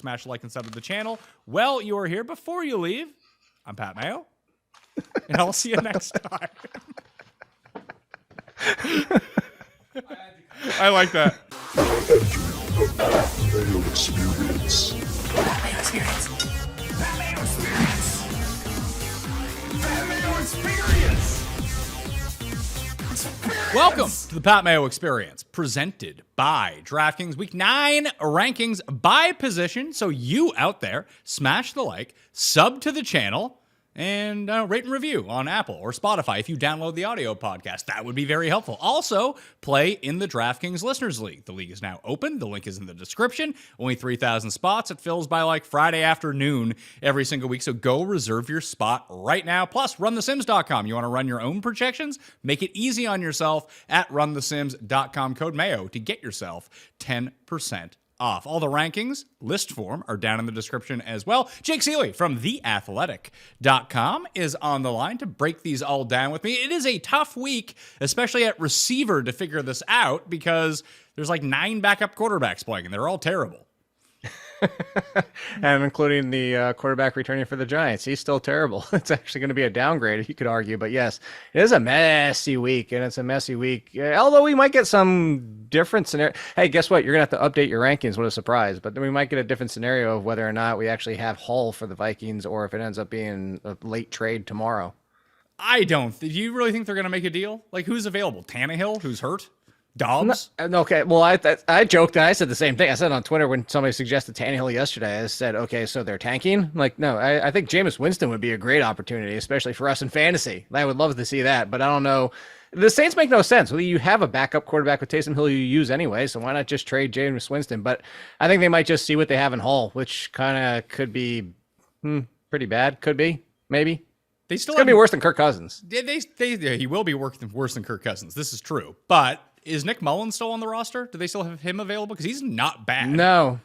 Smash like and sub to the channel. Well, you are here. Before you leave, I'm Pat Mayo, and I'll see you next time. I like that. Mayo Experience. Mayo Experience. Mayo Experience. Mayo Experience. Welcome to the Pat Mayo Experience, presented by DraftKings Week 9 rankings by position. So you out there, smash the like, sub to the channel, and rate and review on Apple or Spotify if you download the audio podcast. That would be very helpful. Also, play in the DraftKings Listeners League. The league is now open. The link is in the description. Only 3,000 spots. It fills by like Friday afternoon every single week, so go reserve your spot right now. Plus, runthesims.com. You want to run your own projections? Make it easy on yourself at runthesims.com. Code MAYO to get yourself 10% off. All the rankings, list form, are down in the description as well. Jake Ciely from theathletic.com is on the line to break these all down with me. It is a tough week, especially at receiver, to figure this out because there's like 9 backup quarterbacks playing, and they're all terrible. And including the quarterback returning for the Giants. He's still terrible. It's actually going to be a downgrade, you could argue. But yes, it is a messy week, and it's a messy week. Although we might get some different scenario. Hey, guess what? You're going to have to update your rankings. What a surprise. But then we might get a different scenario of whether or not we actually have Hall for the Vikings or if it ends up being a late trade tomorrow. I don't. Do you really think they're going to make a deal? Like, who's available? Tannehill, who's hurt? Dobbs? Okay, well, I joked and I said the same thing. I said on Twitter when somebody suggested Tannehill yesterday, I said, okay, so they're tanking? Like, no, I think Jameis Winston would be a great opportunity, especially for us in fantasy. I would love to see that, but I don't know. The Saints make no sense. Well, you have a backup quarterback with Taysom Hill you use anyway, so why not just trade Jameis Winston? But I think they might just see what they have in Hall, which kind of could be pretty bad. Could be, maybe. It's going to be worse than Kirk Cousins. He will be worse than Kirk Cousins. This is true, but is Nick Mullins still on the roster? Do they still have him available? Because he's not bad. No.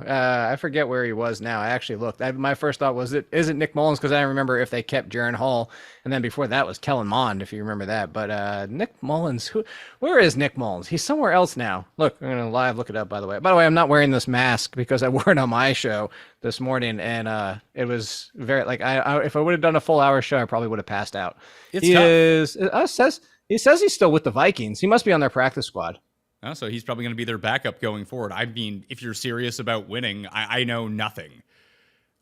I forget where he was now. I actually looked. My first thought was, is it Nick Mullins? Because I remember if they kept Jaron Hall. And then before that was Kellen Mond, if you remember that. But Nick Mullins, where is Nick Mullins? He's somewhere else now. Look, I'm going to live look it up, by the way. By the way, I'm not wearing this mask because I wore it on my show this morning. And it was very, like, if I would have done a full hour show, I probably would have passed out. He says he's still with the Vikings. He must be on their practice squad. Oh, so he's probably going to be their backup going forward. I mean, if you're serious about winning, I know nothing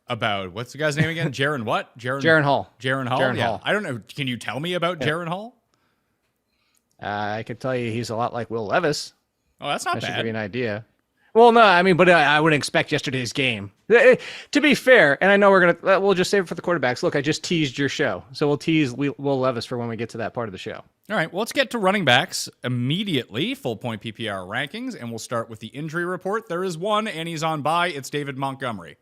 about, what's the guy's name again? Jaron what? Jaron Hall. Jaron Hall? Jaron yeah. Hall. I don't know. Can you tell me about Jaron Hall? I could tell you he's a lot like Will Levis. Oh, that's not bad. That should give you an idea. Well, no, I mean, but I wouldn't expect yesterday's game. To be fair, and I know we'll just save it for the quarterbacks. Look, I just teased your show. So we'll tease Will Levis for when we get to that part of the show. All right, well, let's get to running backs immediately, full point PPR rankings, and we'll start with the injury report. There is one, and he's on bye. It's David Montgomery.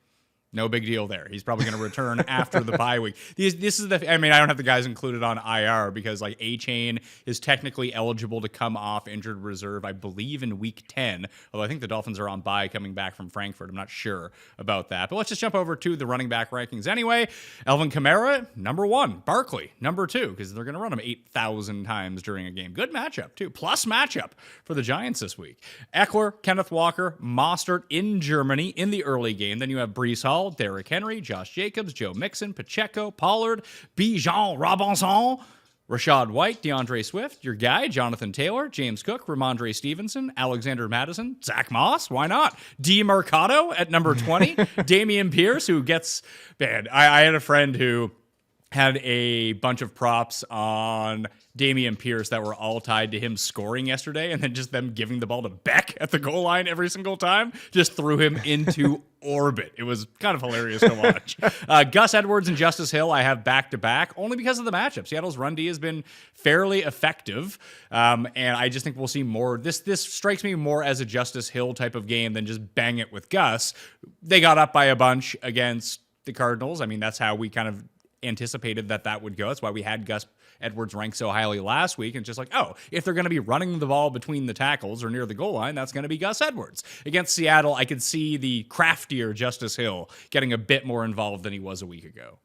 No big deal there. He's probably going to return after the bye week. This is I don't have the guys included on IR because like A-Chain is technically eligible to come off injured reserve, I believe, in week 10. Although I think the Dolphins are on bye coming back from Frankfurt. I'm not sure about that. But let's just jump over to the running back rankings anyway. Alvin Kamara, number 1. Barkley, number 2, because they're going to run him 8,000 times during a game. Good matchup, too. Plus matchup for the Giants this week. Eckler, Kenneth Walker, Mostert in Germany in the early game. Then you have Breece Hall, Derrick Henry, Josh Jacobs, Joe Mixon, Pacheco, Pollard, Bijan Robinson, Rashad White, DeAndre Swift, your guy, Jonathan Taylor, James Cook, Ramondre Stevenson, Alexander Mattison, Zach Moss, why not? D. Mercado at number 20, Dameon Pierce, who gets, man, I had a friend who had a bunch of props on Dameon Pierce that were all tied to him scoring yesterday, and then just them giving the ball to Beck at the goal line every single time just threw him into orbit. It was kind of hilarious to watch. Gus Edwards and Justice Hill I have back-to-back only because of the matchup. Seattle's run D has been fairly effective, and I just think we'll see more. This strikes me more as a Justice Hill type of game than just bang it with Gus. They got up by a bunch against the Cardinals. I mean, that's how we kind of anticipated that would go. That's why we had Gus Edwards ranked so highly last week. And just like, oh, if they're going to be running the ball between the tackles or near the goal line, that's going to be Gus Edwards. Against Seattle, I could see the craftier Justice Hill getting a bit more involved than he was a week ago.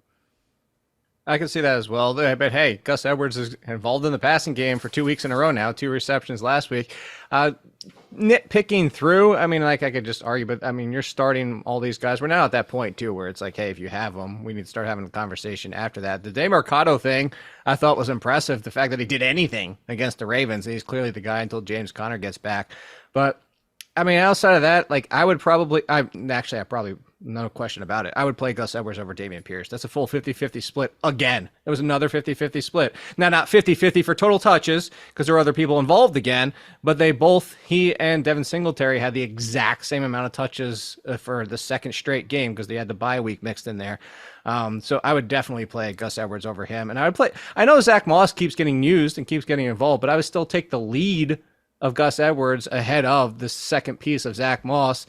I can see that as well. But hey, Gus Edwards is involved in the passing game for 2 weeks in a row now, 2 receptions last week. Nitpicking through, I mean, like I could just argue, but I mean, you're starting all these guys. We're now at that point too, where it's like, hey, if you have them, we need to start having a conversation after that. The DeMarcado thing, I thought was impressive. The fact that he did anything against the Ravens, he's clearly the guy until James Conner gets back. But I mean, outside of that, like I probably, no question about it, I would play Gus Edwards over Dameon Pierce. That's a full 50-50 split again. It was another 50-50 split. Now, not 50-50 for total touches, because there are other people involved again, but he and Devin Singletary had the exact same amount of touches for the second straight game, because they had the bye week mixed in there. So I would definitely play Gus Edwards over him. And I know Zach Moss keeps getting used and keeps getting involved, but I would still take the lead of Gus Edwards ahead of the second piece of Zach Moss,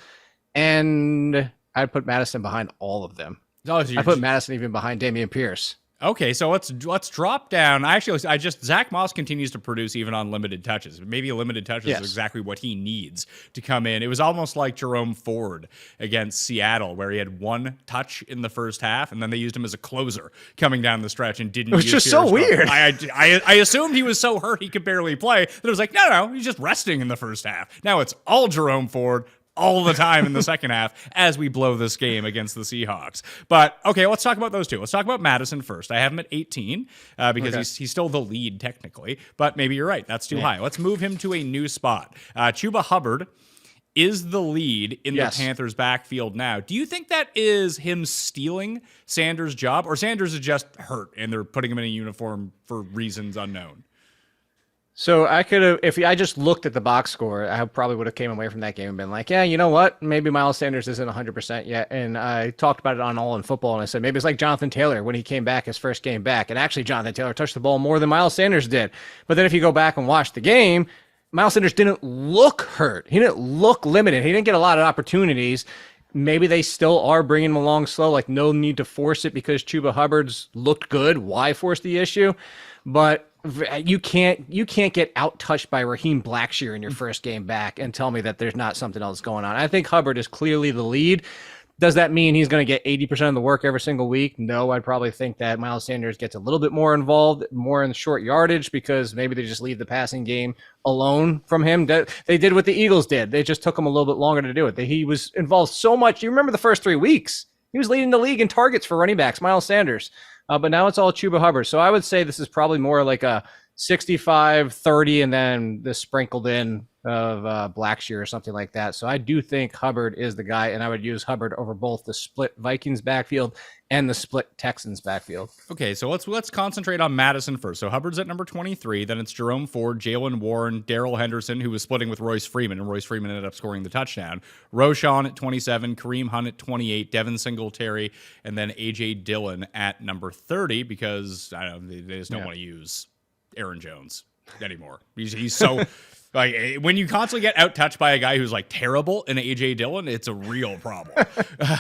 and I'd put Madison behind all of them. I put Madison even behind Dameon Pierce. Okay, so let's drop down. Zach Moss continues to produce even on limited touches. Maybe a limited touches is exactly what he needs to come in. It was almost like Jerome Ford against Seattle, where he had one touch in the first half, and then they used him as a closer coming down the stretch and didn't. It was just so weird. I assumed he was so hurt he could barely play that it was like, no, he's just resting in the first half. Now it's all Jerome Ford all the time in the second half as we blow this game against the Seahawks. But, okay, let's talk about those two. Let's talk about Madison first. I have him at 18 because he's still the lead technically, but maybe you're right. That's too high. Let's move him to a new spot. Chuba Hubbard is the lead in the Panthers backfield now. Do you think that is him stealing Sanders' job, or Sanders is just hurt and they're putting him in a uniform for reasons unknown? So I could have, if I just looked at the box score, I probably would have came away from that game and been like, yeah, you know what? Maybe Miles Sanders isn't 100% yet. And I talked about it on All in Football, and I said maybe it's like Jonathan Taylor when he came back, his first game back. And actually, Jonathan Taylor touched the ball more than Miles Sanders did. But then if you go back and watch the game, Miles Sanders didn't look hurt. He didn't look limited. He didn't get a lot of opportunities. Maybe they still are bringing him along slow, like no need to force it because Chuba Hubbard's looked good. Why force the issue? But you can't get out-touched by Raheem Blackshear in your first game back and tell me that there's not something else going on. I think Hubbard is clearly the lead. Does that mean he's going to get 80% of the work every single week? No, I'd probably think that Miles Sanders gets a little bit more involved, more in the short yardage, because maybe they just leave the passing game alone from him. They did what the Eagles did. They just took him a little bit longer to do it. He was involved so much. You remember the first 3 weeks? He was leading the league in targets for running backs, Miles Sanders. But now it's all Chuba Hubbard. So I would say this is probably more like a 65-30 and then the sprinkled in of Blackshear or something like that. So I do think Hubbard is the guy, and I would use Hubbard over both the split Vikings backfield and the split Texans backfield. Okay, so let's concentrate on Madison first. So Hubbard's at number 23. Then it's Jerome Ford, Jalen Warren, Darrell Henderson, who was splitting with Royce Freeman, and Royce Freeman ended up scoring the touchdown. Roshan at 27, Kareem Hunt at 28, Devin Singletary, and then A.J. Dillon at number 30 because I don't know, they just don't want to use Aaron Jones anymore. He's so... Like, when you constantly get out-touched by a guy who's, like, terrible in A.J. Dillon, it's a real problem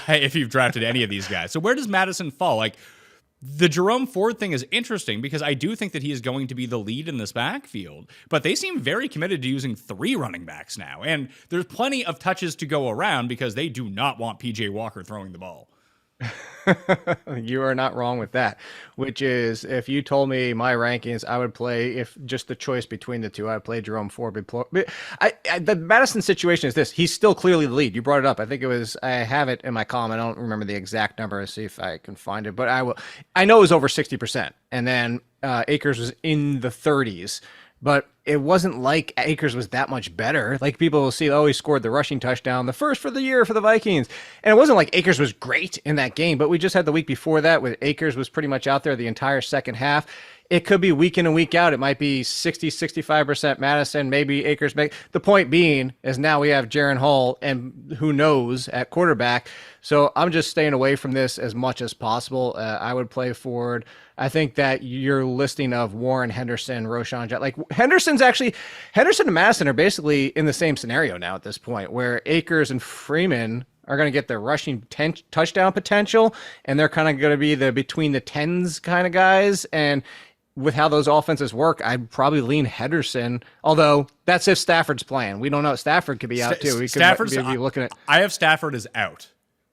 if you've drafted any of these guys. So where does Madison fall? Like, the Jerome Ford thing is interesting because I do think that he is going to be the lead in this backfield, but they seem very committed to using 3 running backs now, and there's plenty of touches to go around because they do not want P.J. Walker throwing the ball. You are not wrong with that, which is if you told me my rankings, I would play, if just the choice between the two, I'd play Jerome Ford. The Madison situation is this. He's still clearly the lead. You brought it up. I think it was, I have it in my column. I don't remember the exact number. Let's see if I can find it, but I know it was over 60%. And then Akers was in the 30s. But it wasn't like Akers was that much better. Like people will see, oh, he scored the rushing touchdown, the first for the year for the Vikings. And it wasn't like Akers was great in that game, but we just had the week before that where Akers was pretty much out there the entire second half. It could be week in and week out. It might be 65% Madison, maybe Akers. The point being is now we have Jaren Hall and who knows at quarterback. So I'm just staying away from this as much as possible. I would play Ford. I think that your listing of Warren, Henderson, Roshan, like Henderson and Madison are basically in the same scenario now at this point, where Akers and Freeman are going to get their rushing touchdown potential, and they're kind of going to be the between the tens kind of guys. And with how those offenses work, I'd probably lean Henderson, although that's if Stafford's playing. We don't know. Stafford could be out too. Stafford's be looking at. I have Stafford as out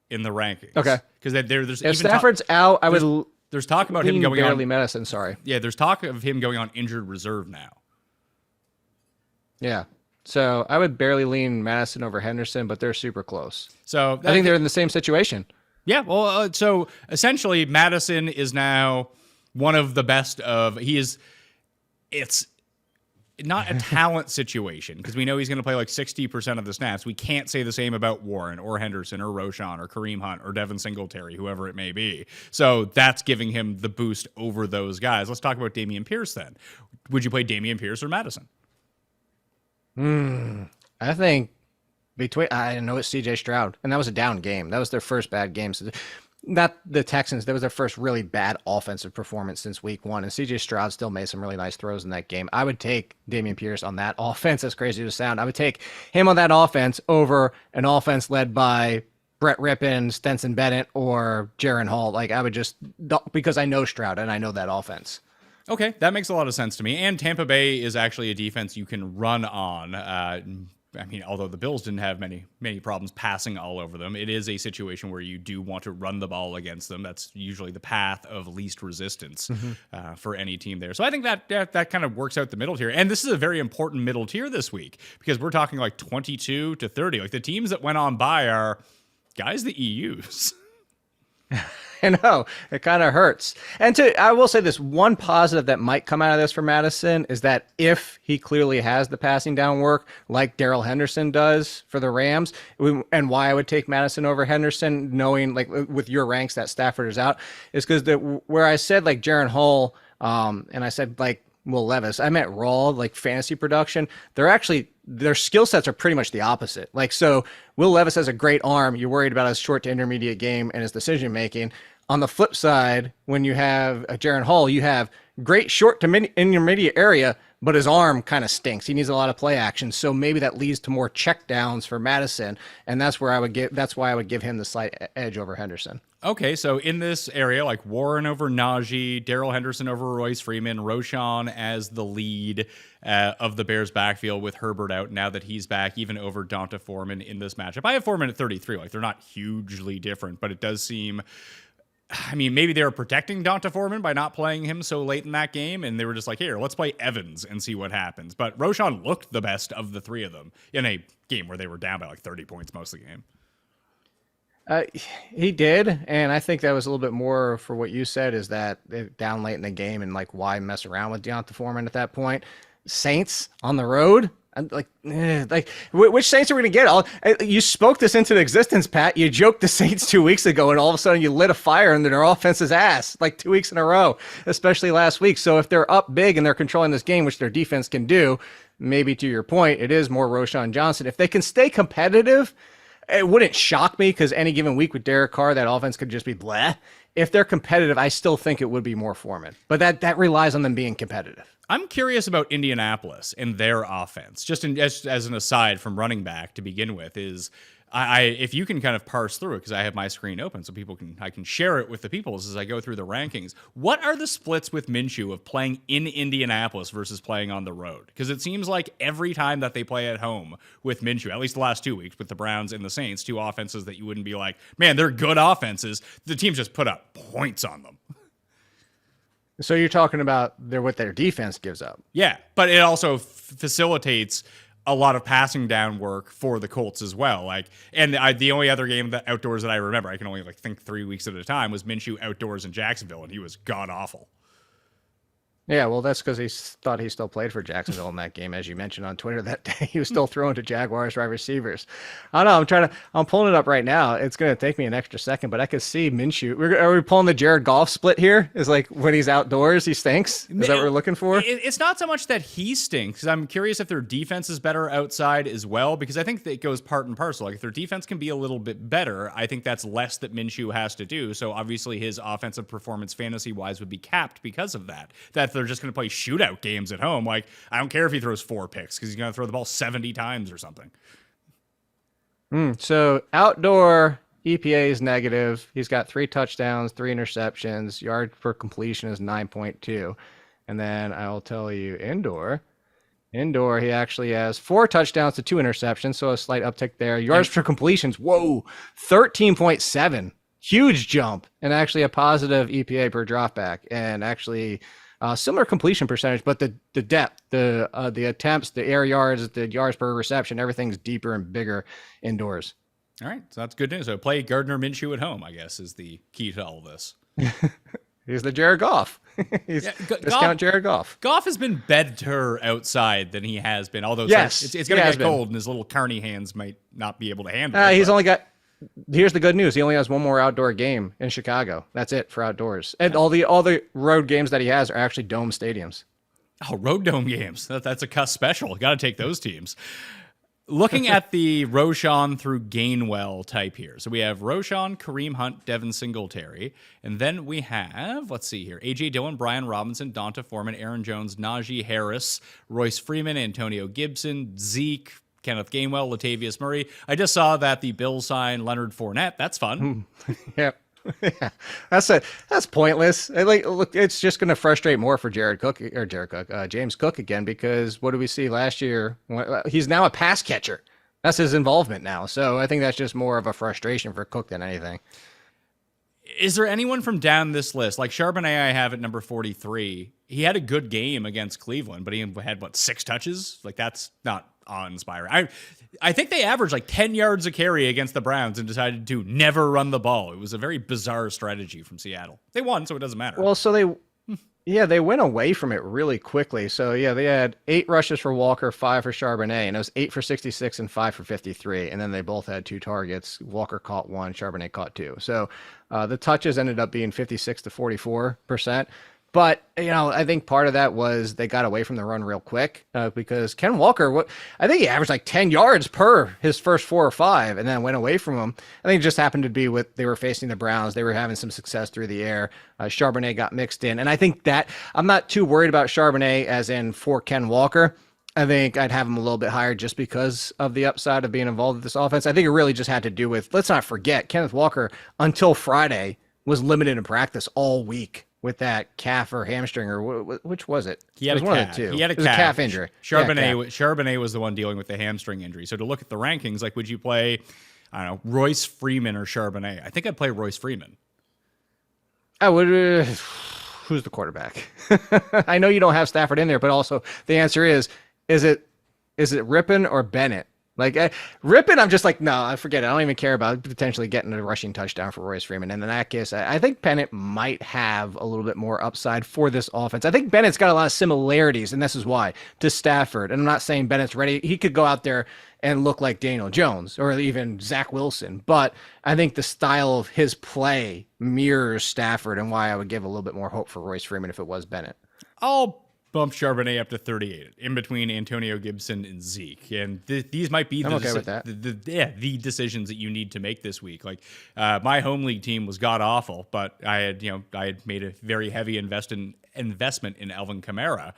in the rankings. Okay, because there's if Stafford's out, I would. There's talk about him going barely on Madison. Sorry. Yeah, there's talk of him going on injured reserve now. Yeah. So I would barely lean Madison over Henderson, but they're super close. So I think they're in the same situation. Yeah, well, so essentially, Madison is now one of the best of. It's not a talent situation because we know he's going to play like 60% of the snaps. We can't say the same about Warren or Henderson or Roschon or Kareem Hunt or Devin Singletary, whoever it may be. So that's giving him the boost over those guys. Let's talk about Dameon Pierce then. Would you play Dameon Pierce or Madison? I think I know it's CJ Stroud, and that was a down game. That was their first bad game. So not the Texans. That was their first really bad offensive performance since week 1. And CJ Stroud still made some really nice throws in that game. I would take Dameon Pierce on that offense. As crazy as it sound, I would take him on that offense over an offense led by Brett Rippon, Stenson Bennett, or Jaron Hall. Like I would just, because I know Stroud and I know that offense. Okay, that makes a lot of sense to me. And Tampa Bay is actually a defense you can run on. I mean, although the Bills didn't have many problems passing all over them, it is a situation where you do want to run the ball against them. That's usually the path of least resistance for any team there. So I think that kind of works out the middle tier. And this is a very important middle tier this week because we're talking like 22 to 30. Like the teams that went on by are guys that you use. I know, it kind of hurts. And I will say this, one positive that might come out of this for Madison is that if he clearly has the passing down work like Darrell Henderson does for the Rams, and why I would take Madison over Henderson, knowing like with your ranks that Stafford is out, is because where I said like Jaron Hall, and I said like Will Levis, I meant raw like fantasy production. Their skill sets are pretty much the opposite. Like, so Will Levis has a great arm. You're worried about his short to intermediate game and his decision making. On the flip side, when you have Jaron Hall, you have great short to intermediate area, but his arm kind of stinks. He needs a lot of play action. So maybe that leads to more check downs for Madison. And that's why I would give him the slight edge over Henderson. Okay, so in this area, like Warren over Najee, Darrell Henderson over Royce Freeman, Roschon as the lead of the Bears backfield with Herbert out now that he's back, even over Donta Foreman in this matchup. I have Foreman at 33. Like, they're not hugely different, but it does seem... I mean, maybe they were protecting Donta Foreman by not playing him so late in that game, and they were just like, here, let's play Evans and see what happens. But Roschon looked the best of the three of them in a game where they were down by like 30 points most of the game. He did, and I think that was a little bit more for what you said, is that down late in the game and like why mess around with Donta Foreman at that point. Saints on the road, like which Saints are we gonna get? You spoke this into existence, Pat. You joked the Saints 2 weeks ago, and all of a sudden you lit a fire under their offense's ass like 2 weeks in a row, especially last week. So if they're up big and they're controlling this game, which their defense can do, maybe to your point, it is more Roschon Johnson. If they can stay competitive, it wouldn't shock me because any given week with Derek Carr, that offense could just be bleh. If they're competitive, I still think it would be more Foreman. But that relies on them being competitive. I'm curious about Indianapolis and their offense. Just as an aside from running back to begin with, is if you can kind of parse through it, because I have my screen open so I can share it with the people as I go through the rankings. What are the splits with Minshew of playing in Indianapolis versus playing on the road? Because it seems like every time that they play at home with Minshew, at least the last 2 weeks with the Browns and the Saints, two offenses that you wouldn't be like, man, they're good offenses. The teams just put up points on them. So you're talking about what their defense gives up. Yeah, but it also facilitates a lot of passing down work for the Colts as well. Like, and the only other game outdoors that I remember, I can only think 3 weeks at a time, was Minshew outdoors in Jacksonville, and he was god awful. Yeah, well, that's because he thought he still played for Jacksonville in that game, as you mentioned on Twitter that day. He was still throwing to Jaguars wide receivers. I don't know. I'm pulling it up right now. It's going to take me an extra second, but I could see Minshew. Are we pulling the Jared Goff split here? Is like when he's outdoors, he stinks? Is that what we're looking for? It's not so much that he stinks. I'm curious if their defense is better outside as well, because I think that it goes part and parcel. Like, if their defense can be a little bit better, I think that's less that Minshew has to do. So obviously his offensive performance fantasy-wise would be capped because of that. That they're just going to play shootout games at home. Like, I don't care if he throws 4 picks because he's going to throw the ball 70 times or something. So outdoor EPA is negative. He's got 3 touchdowns, 3 interceptions. Yard per completion is 9.2. And then I'll tell you indoor, he actually has 4 touchdowns to 2 interceptions, so a slight uptick there. Yards per completions, whoa, 13.7. huge jump, and actually a positive EPA per dropback, and actually similar completion percentage, but the depth, the attempts, the air yards, the yards per reception, everything's deeper and bigger indoors. All right, so that's good news. So play Gardner Minshew at home, I guess, is the key to all this. He's the Jared Goff. Discount Jared Goff. Goff has been better outside than he has been, although Yes, it's going to he get has cold and his little carny hands might not be able to handle it. He's only got. Here's the good news. He only has one more outdoor game in Chicago. That's it for outdoors. And all the road games that he has are actually dome stadiums. Oh, road dome games. That's a cuss special. Got to take those teams. Looking at the Roschon through Gainwell type here. So we have Roschon, Kareem Hunt, Devin Singletary. And then we have, let's see here, A.J. Dillon, Brian Robinson, Donta Foreman, Aaron Jones, Najee Harris, Royce Freeman, Antonio Gibson, Zeke, Kenneth Gainwell, Latavius Murray. I just saw that the Bills signed Leonard Fournette. That's fun. Yep. Yeah, that's pointless. Look, it's just going to frustrate more for James Cook again, because what did we see last year? He's now a pass catcher. That's his involvement now. So I think that's just more of a frustration for Cook than anything. Is there anyone from down this list? Like Charbonnet, I have at number 43. He had a good game against Cleveland, but he had, 6 touches? Like, that's not awe-inspiring. I think they averaged like 10 yards a carry against the Browns and decided to never run the ball. It was a very bizarre strategy from Seattle. They won, so it doesn't matter. Well, so they went away from it really quickly. So yeah, they had 8 rushes for Walker, 5 for Charbonnet, and it was 8 for 66 and 5 for 53. And then they both had 2 targets. Walker caught 1, Charbonnet caught 2. So the touches ended up being 56 to 44%. But, I think part of that was they got away from the run real quick because Ken Walker, I think he averaged like 10 yards per his first 4 or 5 and then went away from him. I think it just happened to be they were facing the Browns. They were having some success through the air. Charbonnet got mixed in. And I think that I'm not too worried about Charbonnet as in for Ken Walker. I think I'd have him a little bit higher just because of the upside of being involved with this offense. I think it really just had to do with, let's not forget, Kenneth Walker until Friday was limited in practice all week with that calf or hamstring, or which was it? He had it was one of the two. He had a calf injury. Charbonnet was the one dealing with the hamstring injury. So to look at the rankings, like, would you play, I don't know, Royce Freeman or Charbonnet? I think I'd play Royce Freeman. I would. Who's the quarterback? I know you don't have Stafford in there, but also the answer is it Rippon or Bennett? Like, Rippon, I'm just like, no, I forget it. I don't even care about potentially getting a rushing touchdown for Royce Freeman. And in that case, I think Bennett might have a little bit more upside for this offense. I think Bennett's got a lot of similarities, and this is why, to Stafford. And I'm not saying Bennett's ready. He could go out there and look like Daniel Jones or even Zach Wilson. But I think the style of his play mirrors Stafford, and why I would give a little bit more hope for Royce Freeman if it was Bennett. I'll bump Charbonnet up to 38 in between Antonio Gibson and Zeke. And these might be the decisions that you need to make this week. Like, my home league team was god awful, but I had made a very heavy investment in Alvin Kamara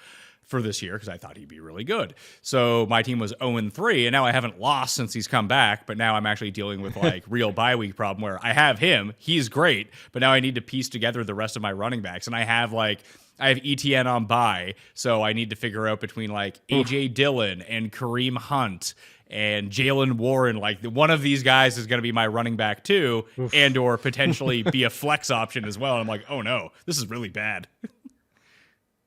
for this year because I thought he'd be really good. So my team was 0-3, and now I haven't lost since he's come back, but now I'm actually dealing with like real bye week problem where I have him, he's great, but now I need to piece together the rest of my running backs, and I have ETN on bye, so I need to figure out between like A.J. Dillon and Kareem Hunt and Jalen Warren. Like, one of these guys is going to be my running back too, and or potentially be a flex option as well. And I'm like, oh no, this is really bad.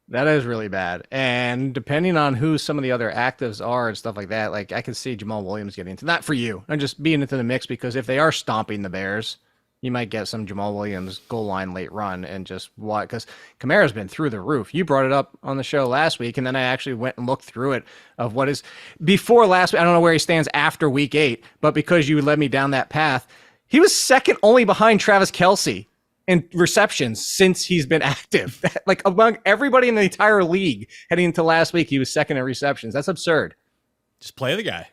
That is really bad. And depending on who some of the other actives are and stuff like that, like, I can see Jamal Williams getting into that for you. I'm just being into the mix because if they are stomping the Bears, you might get some Jamal Williams goal line late run and just what, because Kamara's been through the roof. You brought it up on the show last week, and then I actually went and looked through it of what is before last week. I don't know where he stands after week 8, but because you led me down that path, he was second only behind Travis Kelce in receptions since he's been active. Like, among everybody in the entire league heading into last week, he was second in receptions. That's absurd. Just play the guy.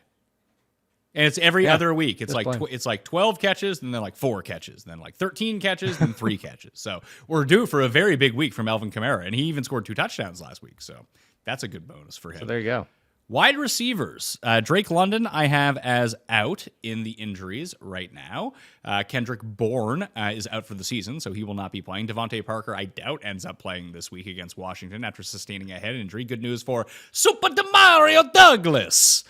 And it's every other week. It's like 12 catches, and then like 4 catches, and then like 13 catches, and 3 catches. So we're due for a very big week from Alvin Kamara, and he even scored 2 touchdowns last week. So that's a good bonus for him. So there you go. Wide receivers. Drake London I have as out in the injuries right now. Kendrick Bourne is out for the season, so he will not be playing. Devontae Parker, I doubt, ends up playing this week against Washington after sustaining a head injury. Good news for Super DeMario Douglas.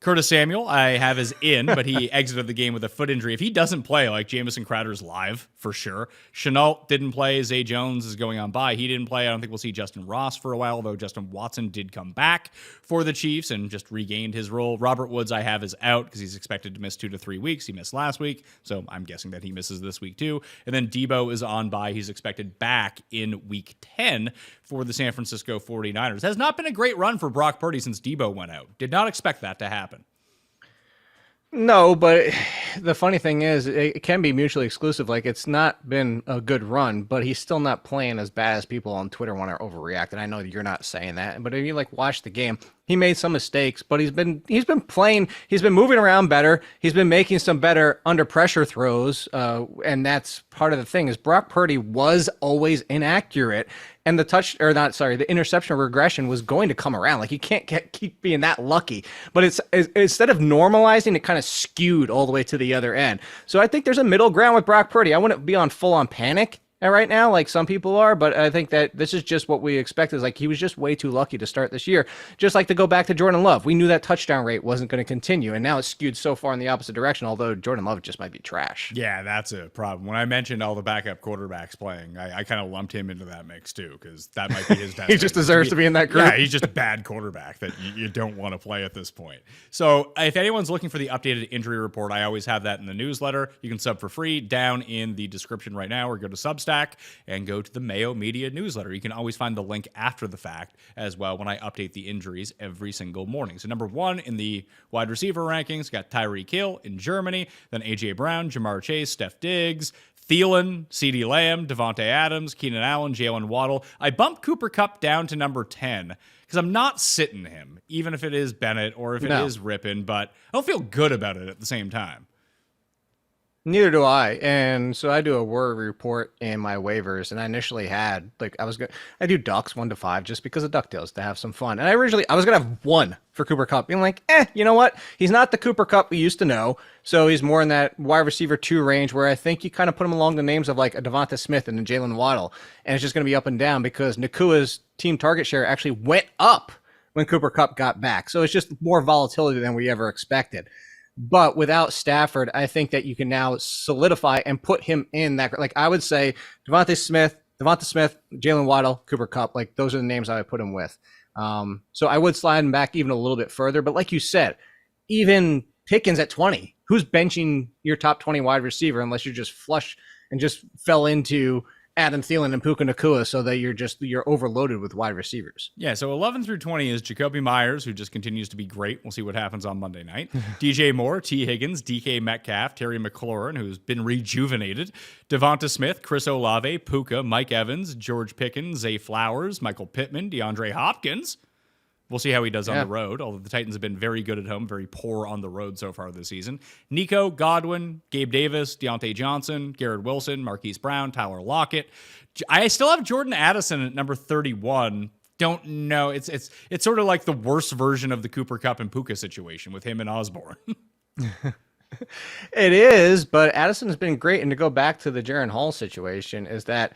Curtis Samuel, I have as in, but he exited the game with a foot injury. If he doesn't play, like Jamison Crowder's live for sure. Chenault didn't play. Zay Jones is going on by. He didn't play. I don't think we'll see Justin Ross for a while, though Justin Watson did come back for the Chiefs and just regained his role. Robert Woods, I have as out because he's expected to miss 2 to 3 weeks. He missed last week, so I'm guessing that he misses this week too. And then Debo is on by. He's expected back in week 10 for the San Francisco 49ers. Has not been a great run for Brock Purdy since Debo went out. Did not expect that to happen. No, but the funny thing is, it can be mutually exclusive. Like, it's not been a good run, but he's still not playing as bad as people on Twitter want to overreact. And I know you're not saying that, but if you watch the game, he made some mistakes, but he's been playing. He's been moving around better. He's been making some better under pressure throws, and that's part of the thing. Is Brock Purdy was always inaccurate, and the interception regression was going to come around. Like, you can't keep being that lucky. But it's instead of normalizing, it kind of skewed all the way to the other end. So I think there's a middle ground with Brock Purdy. I wouldn't be on full on panic right now, like some people are, but I think that this is just what we expect. Is like, he was just way too lucky to start this year. Just like to go back to Jordan Love. We knew that touchdown rate wasn't going to continue, and now it's skewed so far in the opposite direction, although Jordan Love just might be trash. Yeah, that's a problem. When I mentioned all the backup quarterbacks playing, I kind of lumped him into that mix too, because that might be his destiny. He just deserves to be in that group. Yeah, he's just a bad quarterback that you don't want to play at this point. So if anyone's looking for the updated injury report, I always have that in the newsletter. You can sub for free down in the description right now, or go to Substack and go to the Mayo Media newsletter. You can always find the link after the fact as well when I update the injuries every single morning. So number 1 in the wide receiver rankings, got Tyreek Hill in Germany, then A.J. Brown, Jamar Chase, Steph Diggs, Thielen, CeeDee Lamb, Devontae Adams, Keenan Allen, Jalen Waddle. I bumped Cooper Kupp down to number 10 because I'm not sitting him, even if it is Bennett or if it is Rippin, but I don't feel good about it at the same time. Neither do I. And so I do a word report in my waivers, and I initially had I do ducks 1 to 5 just because of DuckTales to have some fun. And I was gonna have 1 for Cooper Kupp, being like, you know what? He's not the Cooper Kupp we used to know. So he's more in that wide receiver 2 range, where I think you kind of put him along the names of like a Devonta Smith and a Jalen Waddle. And it's just gonna be up and down because Nakua's team target share actually went up when Cooper Kupp got back. So it's just more volatility than we ever expected. But without Stafford, I think that you can now solidify and put him in that. Like, I would say Devonta Smith, Jalen Waddle, Cooper Kupp. Like, those are the names I would put him with. So I would slide him back even a little bit further. But like you said, even Pickens at 20, who's benching your top 20 wide receiver unless you're just flush and just fell into Adam Thielen and Puka Nacua so that you're overloaded with wide receivers. Yeah, so 11 through 20 is Jacoby Myers, who just continues to be great. We'll see what happens on Monday night. DJ Moore, T. Higgins, DK Metcalf, Terry McLaurin, who's been rejuvenated, Devonta Smith, Chris Olave, Puka, Mike Evans, George Pickens, Zay Flowers, Michael Pittman, DeAndre Hopkins. We'll see how he does on the road, although the Titans have been very good at home, very poor on the road so far this season. Nico, Godwin, Gabe Davis, Deontay Johnson, Garrett Wilson, Marquise Brown, Tyler Lockett. I still have Jordan Addison at number 31. Don't know. It's sort of like the worst version of the Cooper Kupp and Puka situation with him and Osborne. It is, but Addison has been great. And to go back to the Jaren Hall situation, is that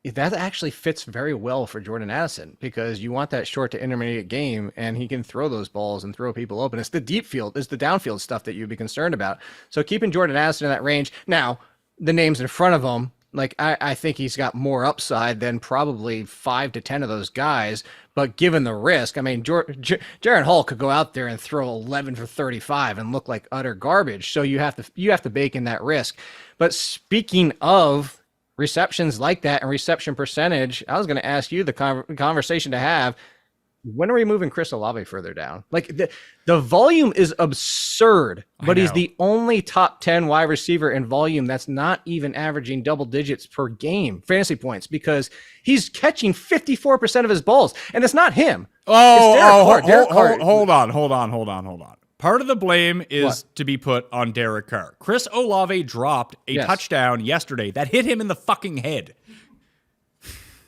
actually fits very well for Jordan Addison, because you want that short to intermediate game, and he can throw those balls and throw people open. It's the deep field, it's the downfield stuff that you'd be concerned about. So keeping Jordan Addison in that range. Now, the names in front of him, like, I think he's got more upside than probably 5 to 10 of those guys. But given the risk, I mean, Jaren Hall could go out there and throw 11 for 35 and look like utter garbage. So you have to bake in that risk. But speaking of receptions like that and reception percentage, I was going to ask you the conversation to have. When are we moving Chris Olave further down? Like, the volume is absurd, but he's the only top 10 wide receiver in volume that's not even averaging double digits per game fantasy points, because he's catching 54% of his balls, and it's not him. Hold on. Part of the blame is to be put on Derek Carr. Chris Olave dropped a touchdown yesterday that hit him in the fucking head.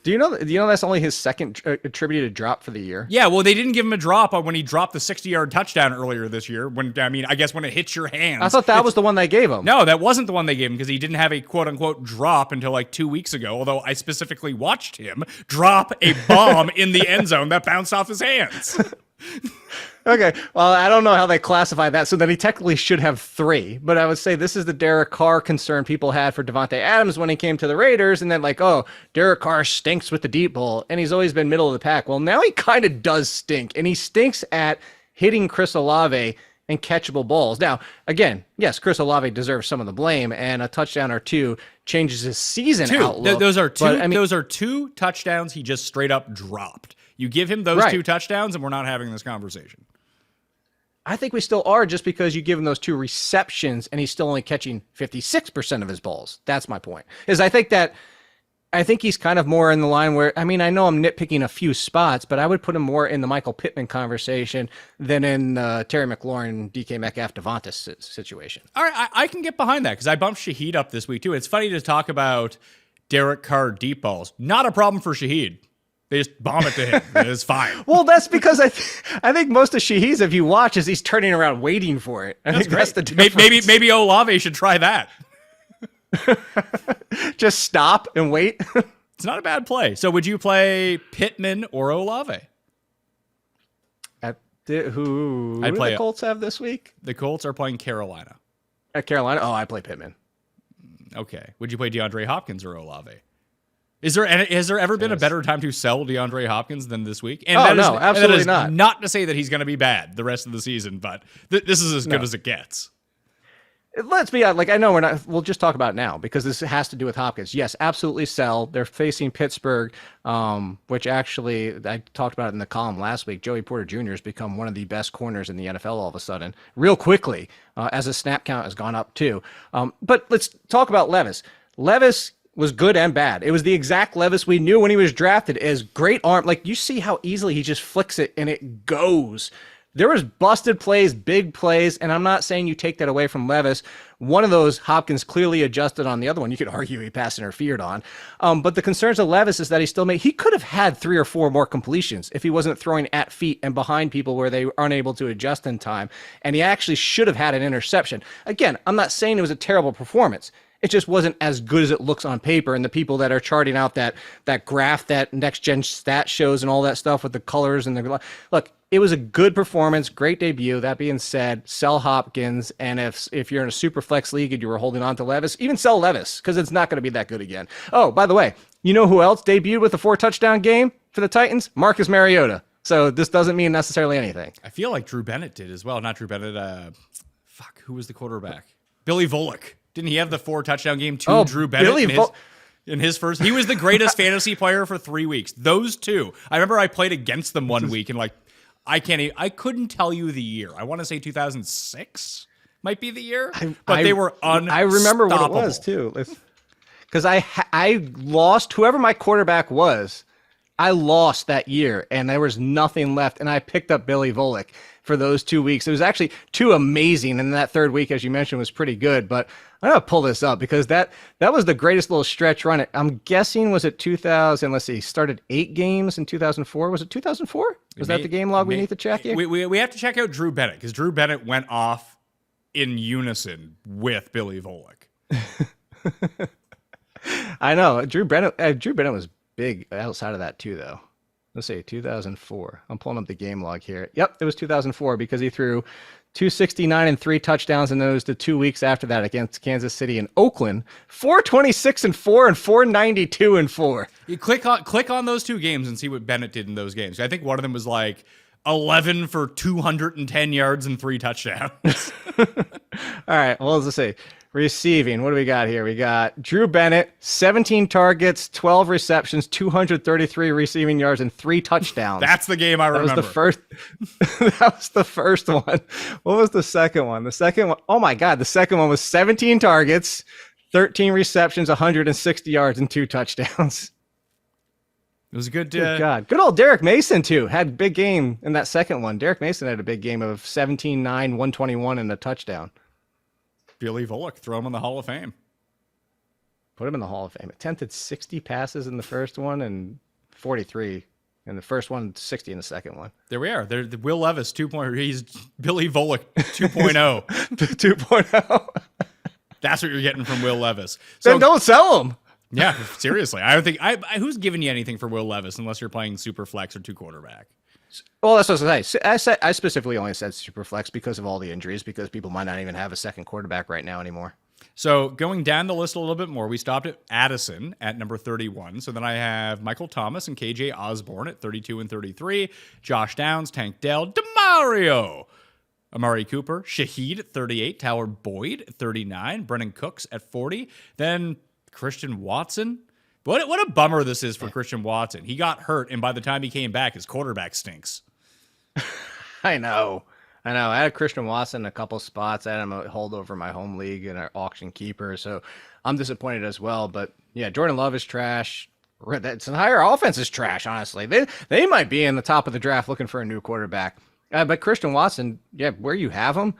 Do you know that's only his second attributed drop for the year? Yeah, well, they didn't give him a drop when he dropped the 60-yard touchdown earlier this year. I guess when it hits your hands. I thought that was the one they gave him. No, that wasn't the one they gave him, because he didn't have a quote-unquote drop until like 2 weeks ago, although I specifically watched him drop a bomb in the end zone that bounced off his hands. Okay, well, I don't know how they classify that. So then he technically should have 3. But I would say this is the Derek Carr concern people had for Devontae Adams when he came to the Raiders. And then like, oh, Derek Carr stinks with the deep ball. And he's always been middle of the pack. Well, now he kind of does stink. And he stinks at hitting Chris Olave and catchable balls. Now, again, yes, Chris Olave deserves some of the blame. And a touchdown or 2 changes his season outlook. Those are 2. But, I mean, those are 2 touchdowns he just straight up dropped. You give him those 2 touchdowns, and we're not having this conversation. I think we still are, just because you give him those 2 receptions and he's still only catching 56% of his balls. That's my point. I think he's kind of more in the line where, I mean, I know I'm nitpicking a few spots, but I would put him more in the Michael Pittman conversation than in Terry McLaurin, DK Metcalf, Devonta situation. All right, I can get behind that because I bumped Shaheed up this week too. It's funny to talk about Derek Carr deep balls. Not a problem for Shaheed. They just bomb it to him. It's fine. Well, that's because I think most of Shaheed's, if you watch, is he's turning around waiting for it. I think that's the difference. Maybe Olave should try that. Just stop and wait. It's not a bad play. So would you play Pittman or Olave? Who do the Colts have this week? The Colts are playing Carolina. At Carolina? Oh, I play Pittman. Okay. Would you play DeAndre Hopkins or Olave? Has there ever been a better time to sell DeAndre Hopkins than this week? And absolutely not. Not to say that he's going to be bad the rest of the season, but this is as good as it gets. Let's be honest. Like, I know we'll just talk about it now because this has to do with Hopkins. Yes, absolutely sell. They're facing Pittsburgh, which actually I talked about it in the column last week. Joey Porter Jr. has become one of the best corners in the NFL all of a sudden, real quickly, as his snap count has gone up too. But let's talk about Levis. Levis was good and bad. It was the exact Levis we knew when he was drafted, as great arm. Like, you see how easily he just flicks it and it goes. There was busted plays, big plays, and I'm not saying you take that away from Levis. One of those Hopkins clearly adjusted on, the other one you could argue he pass interfered on. But the concerns of Levis is that he could have had 3 or 4 more completions if he wasn't throwing at feet and behind people where they were unable to adjust in time. And he actually should have had an interception. Again, I'm not saying it was a terrible performance. It just wasn't as good as it looks on paper. And the people that are charting out that graph that Next Gen Stat shows and all that stuff with the colors and the look, it was a good performance, great debut. That being said, sell Hopkins. And if you're in a super flex league and you were holding on to Levis, even sell Levis because it's not going to be that good again. Oh, by the way, you know who else debuted with a 4-touchdown game for the Titans? Marcus Mariota. So this doesn't mean necessarily anything. I feel like Drew Bennett did as well. Not Drew Bennett. Who was the quarterback? Billy Volek. Didn't he have the 4-touchdown game to Drew Bennett in his first? He was the greatest fantasy player for 3 weeks. Those 2. I remember I played against them one week and I couldn't tell you the year. I want to say 2006 might be the year, but they were unstoppable. I remember what it was too. Because I lost whoever my quarterback was. I lost that year and there was nothing left. And I picked up Billy Volek for those 2 weeks. It was actually 2 amazing. And that third week, as you mentioned, was pretty good. But I'm going to pull this up because that was the greatest little stretch run. I'm guessing, was it 2000? Let's see, started 8 games in 2004. Was it 2004? Was that the game log we need to check here? We have to check out Drew Bennett because Drew Bennett went off in unison with Billy Volek. I know. Drew Bennett was big outside of that too, though. Let's see, 2004. I'm pulling up the game log here. Yep, it was 2004 because he threw 269 and 3 touchdowns in those the 2 weeks after that against Kansas City and Oakland. 426 and 4 and 492 and 4. You click on those 2 games and see what Bennett did in those games. I think one of them was like 11 for 210 yards and 3 touchdowns. All right, well, let's see. Receiving, what do we got here? We got Drew Bennett, 17 targets, 12 receptions, 233 receiving yards, and 3 touchdowns. That's the game I remember. That was the first one. What was the second one? The second one, oh my God, the second one was 17 targets, 13 receptions, 160 yards, and 2 touchdowns. It was a good. Good God. Good old Derek Mason, too. Had a big game in that second one. Derek Mason had a big game of 17-9, 121, and a touchdown. Billy Volek, throw him in the Hall of Fame. Put him in the Hall of Fame. Attempted 60 passes in the first one and 43 in the first one, 60 in the second one. There we are. The Will Levis 2.0. He's Billy Volek 2.0. 2.0. That's what you're getting from Will Levis. So then don't sell him. Yeah, seriously. I don't think who's giving you anything for Will Levis unless you're playing super flex or 2 quarterback. Well, that's what I was gonna say. I specifically only said super flex because of all the injuries, because people might not even have a second quarterback right now anymore. So going down the list a little bit more, we stopped at Addison at number 31. So then I have Michael Thomas and KJ Osborne at 32 and 33, Josh Downs, Tank Dell, DeMario, Amari Cooper, Shaheed at 38, Tyler Boyd at 39, Brennan Cooks at 40, then Christian Watson. What a bummer this is for Christian Watson. He got hurt, and by the time he came back, his quarterback stinks. I know. I had Christian Watson in a couple spots. I had him a holdover in my home league and our auction keeper. So I'm disappointed as well. But yeah, Jordan Love is trash. That's entire offense is trash, honestly. They might be in the top of the draft looking for a new quarterback. But Christian Watson, yeah, where you have him,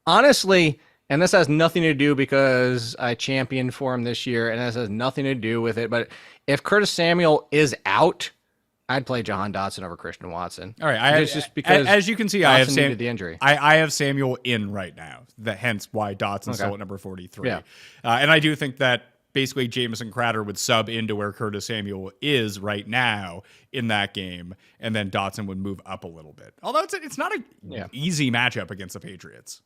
honestly, and this has nothing to do because I championed for him this year, and this has nothing to do with it. But if Curtis Samuel is out, I'd play Jahan Dotson over Christian Watson. All right, just because as you can see, I have the injury. I have Samuel in right now. Hence why Dotson's still at number 43. Yeah. And I do think that basically Jamison Crowder would sub into where Curtis Samuel is right now in that game, and then Dotson would move up a little bit. Although it's not an easy matchup against the Patriots.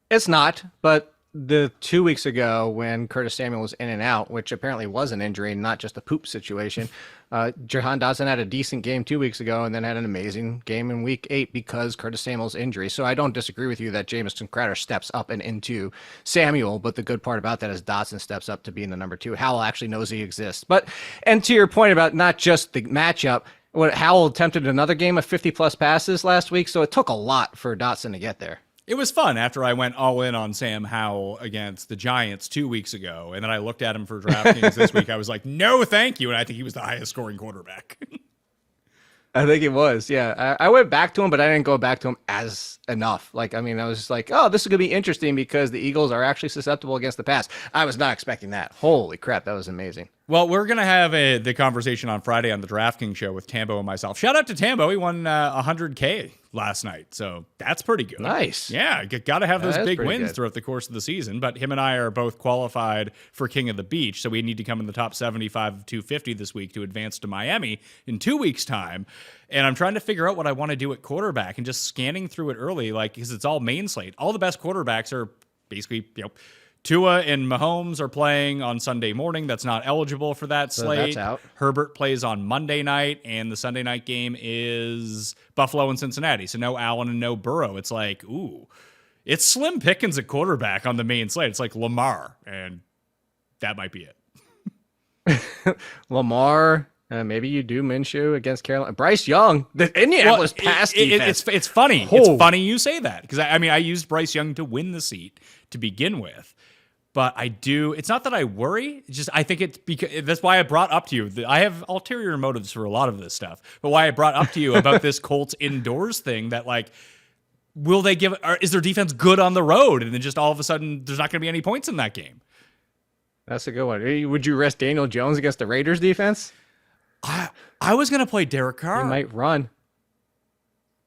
It's not, but the 2 weeks ago when Curtis Samuel was in and out, which apparently was an injury, not just a poop situation, Jahan Dotson had a decent game 2 weeks ago and then had an amazing game in week 8 because Curtis Samuel's injury. So I don't disagree with you that Jamison Crowder steps up and into Samuel, but the good part about that is Dotson steps up to being the number 2. Howell actually knows he exists. And to your point about not just the matchup, Howell attempted another game of 50-plus passes last week, so it took a lot for Dotson to get there. It was fun after I went all in on Sam Howell against the Giants 2 weeks ago, and then I looked at him for DraftKings this week. I was like, no, thank you, and I think he was the highest scoring quarterback. I think it was, yeah. I went back to him, but I didn't go back to him as enough. I was just like, oh, this is going to be interesting because the Eagles are actually susceptible against the pass. I was not expecting that. Holy crap, that was amazing. Well, we're going to have the conversation on Friday on the DraftKings show with Tambo and myself. Shout out to Tambo. He won $100K last night, so that's pretty good. Nice. Yeah, got to have those big wins good throughout the course of the season, but him and I are both qualified for King of the Beach, so we need to come in the top 75 of 250 this week to advance to Miami in 2 weeks' time. And I'm trying to figure out what I want to do at quarterback and just scanning through it early, because it's all main slate. All the best quarterbacks are basically, Tua and Mahomes are playing on Sunday morning. That's not eligible for that slate. That's out. Herbert plays on Monday night, and the Sunday night game is Buffalo and Cincinnati. So no Allen and no Burrow. It's like, ooh, it's slim pickings at quarterback on the main slate. It's like Lamar, and that might be it. Lamar. Maybe you do Minshew against Carolina. Bryce Young, the Indianapolis pass defense. It's funny. It's funny you say that because I used Bryce Young to win the seat to begin with. But I do. It's not that I worry. It's just I think it's because that's why I brought up to you. I have ulterior motives for a lot of this stuff. But why I brought up to you about this Colts indoors thing that will they give? Or is their defense good on the road? And then just all of a sudden there's not going to be any points in that game. That's a good one. Would you rest Daniel Jones against the Raiders defense? I was going to play Derek Carr. He might run.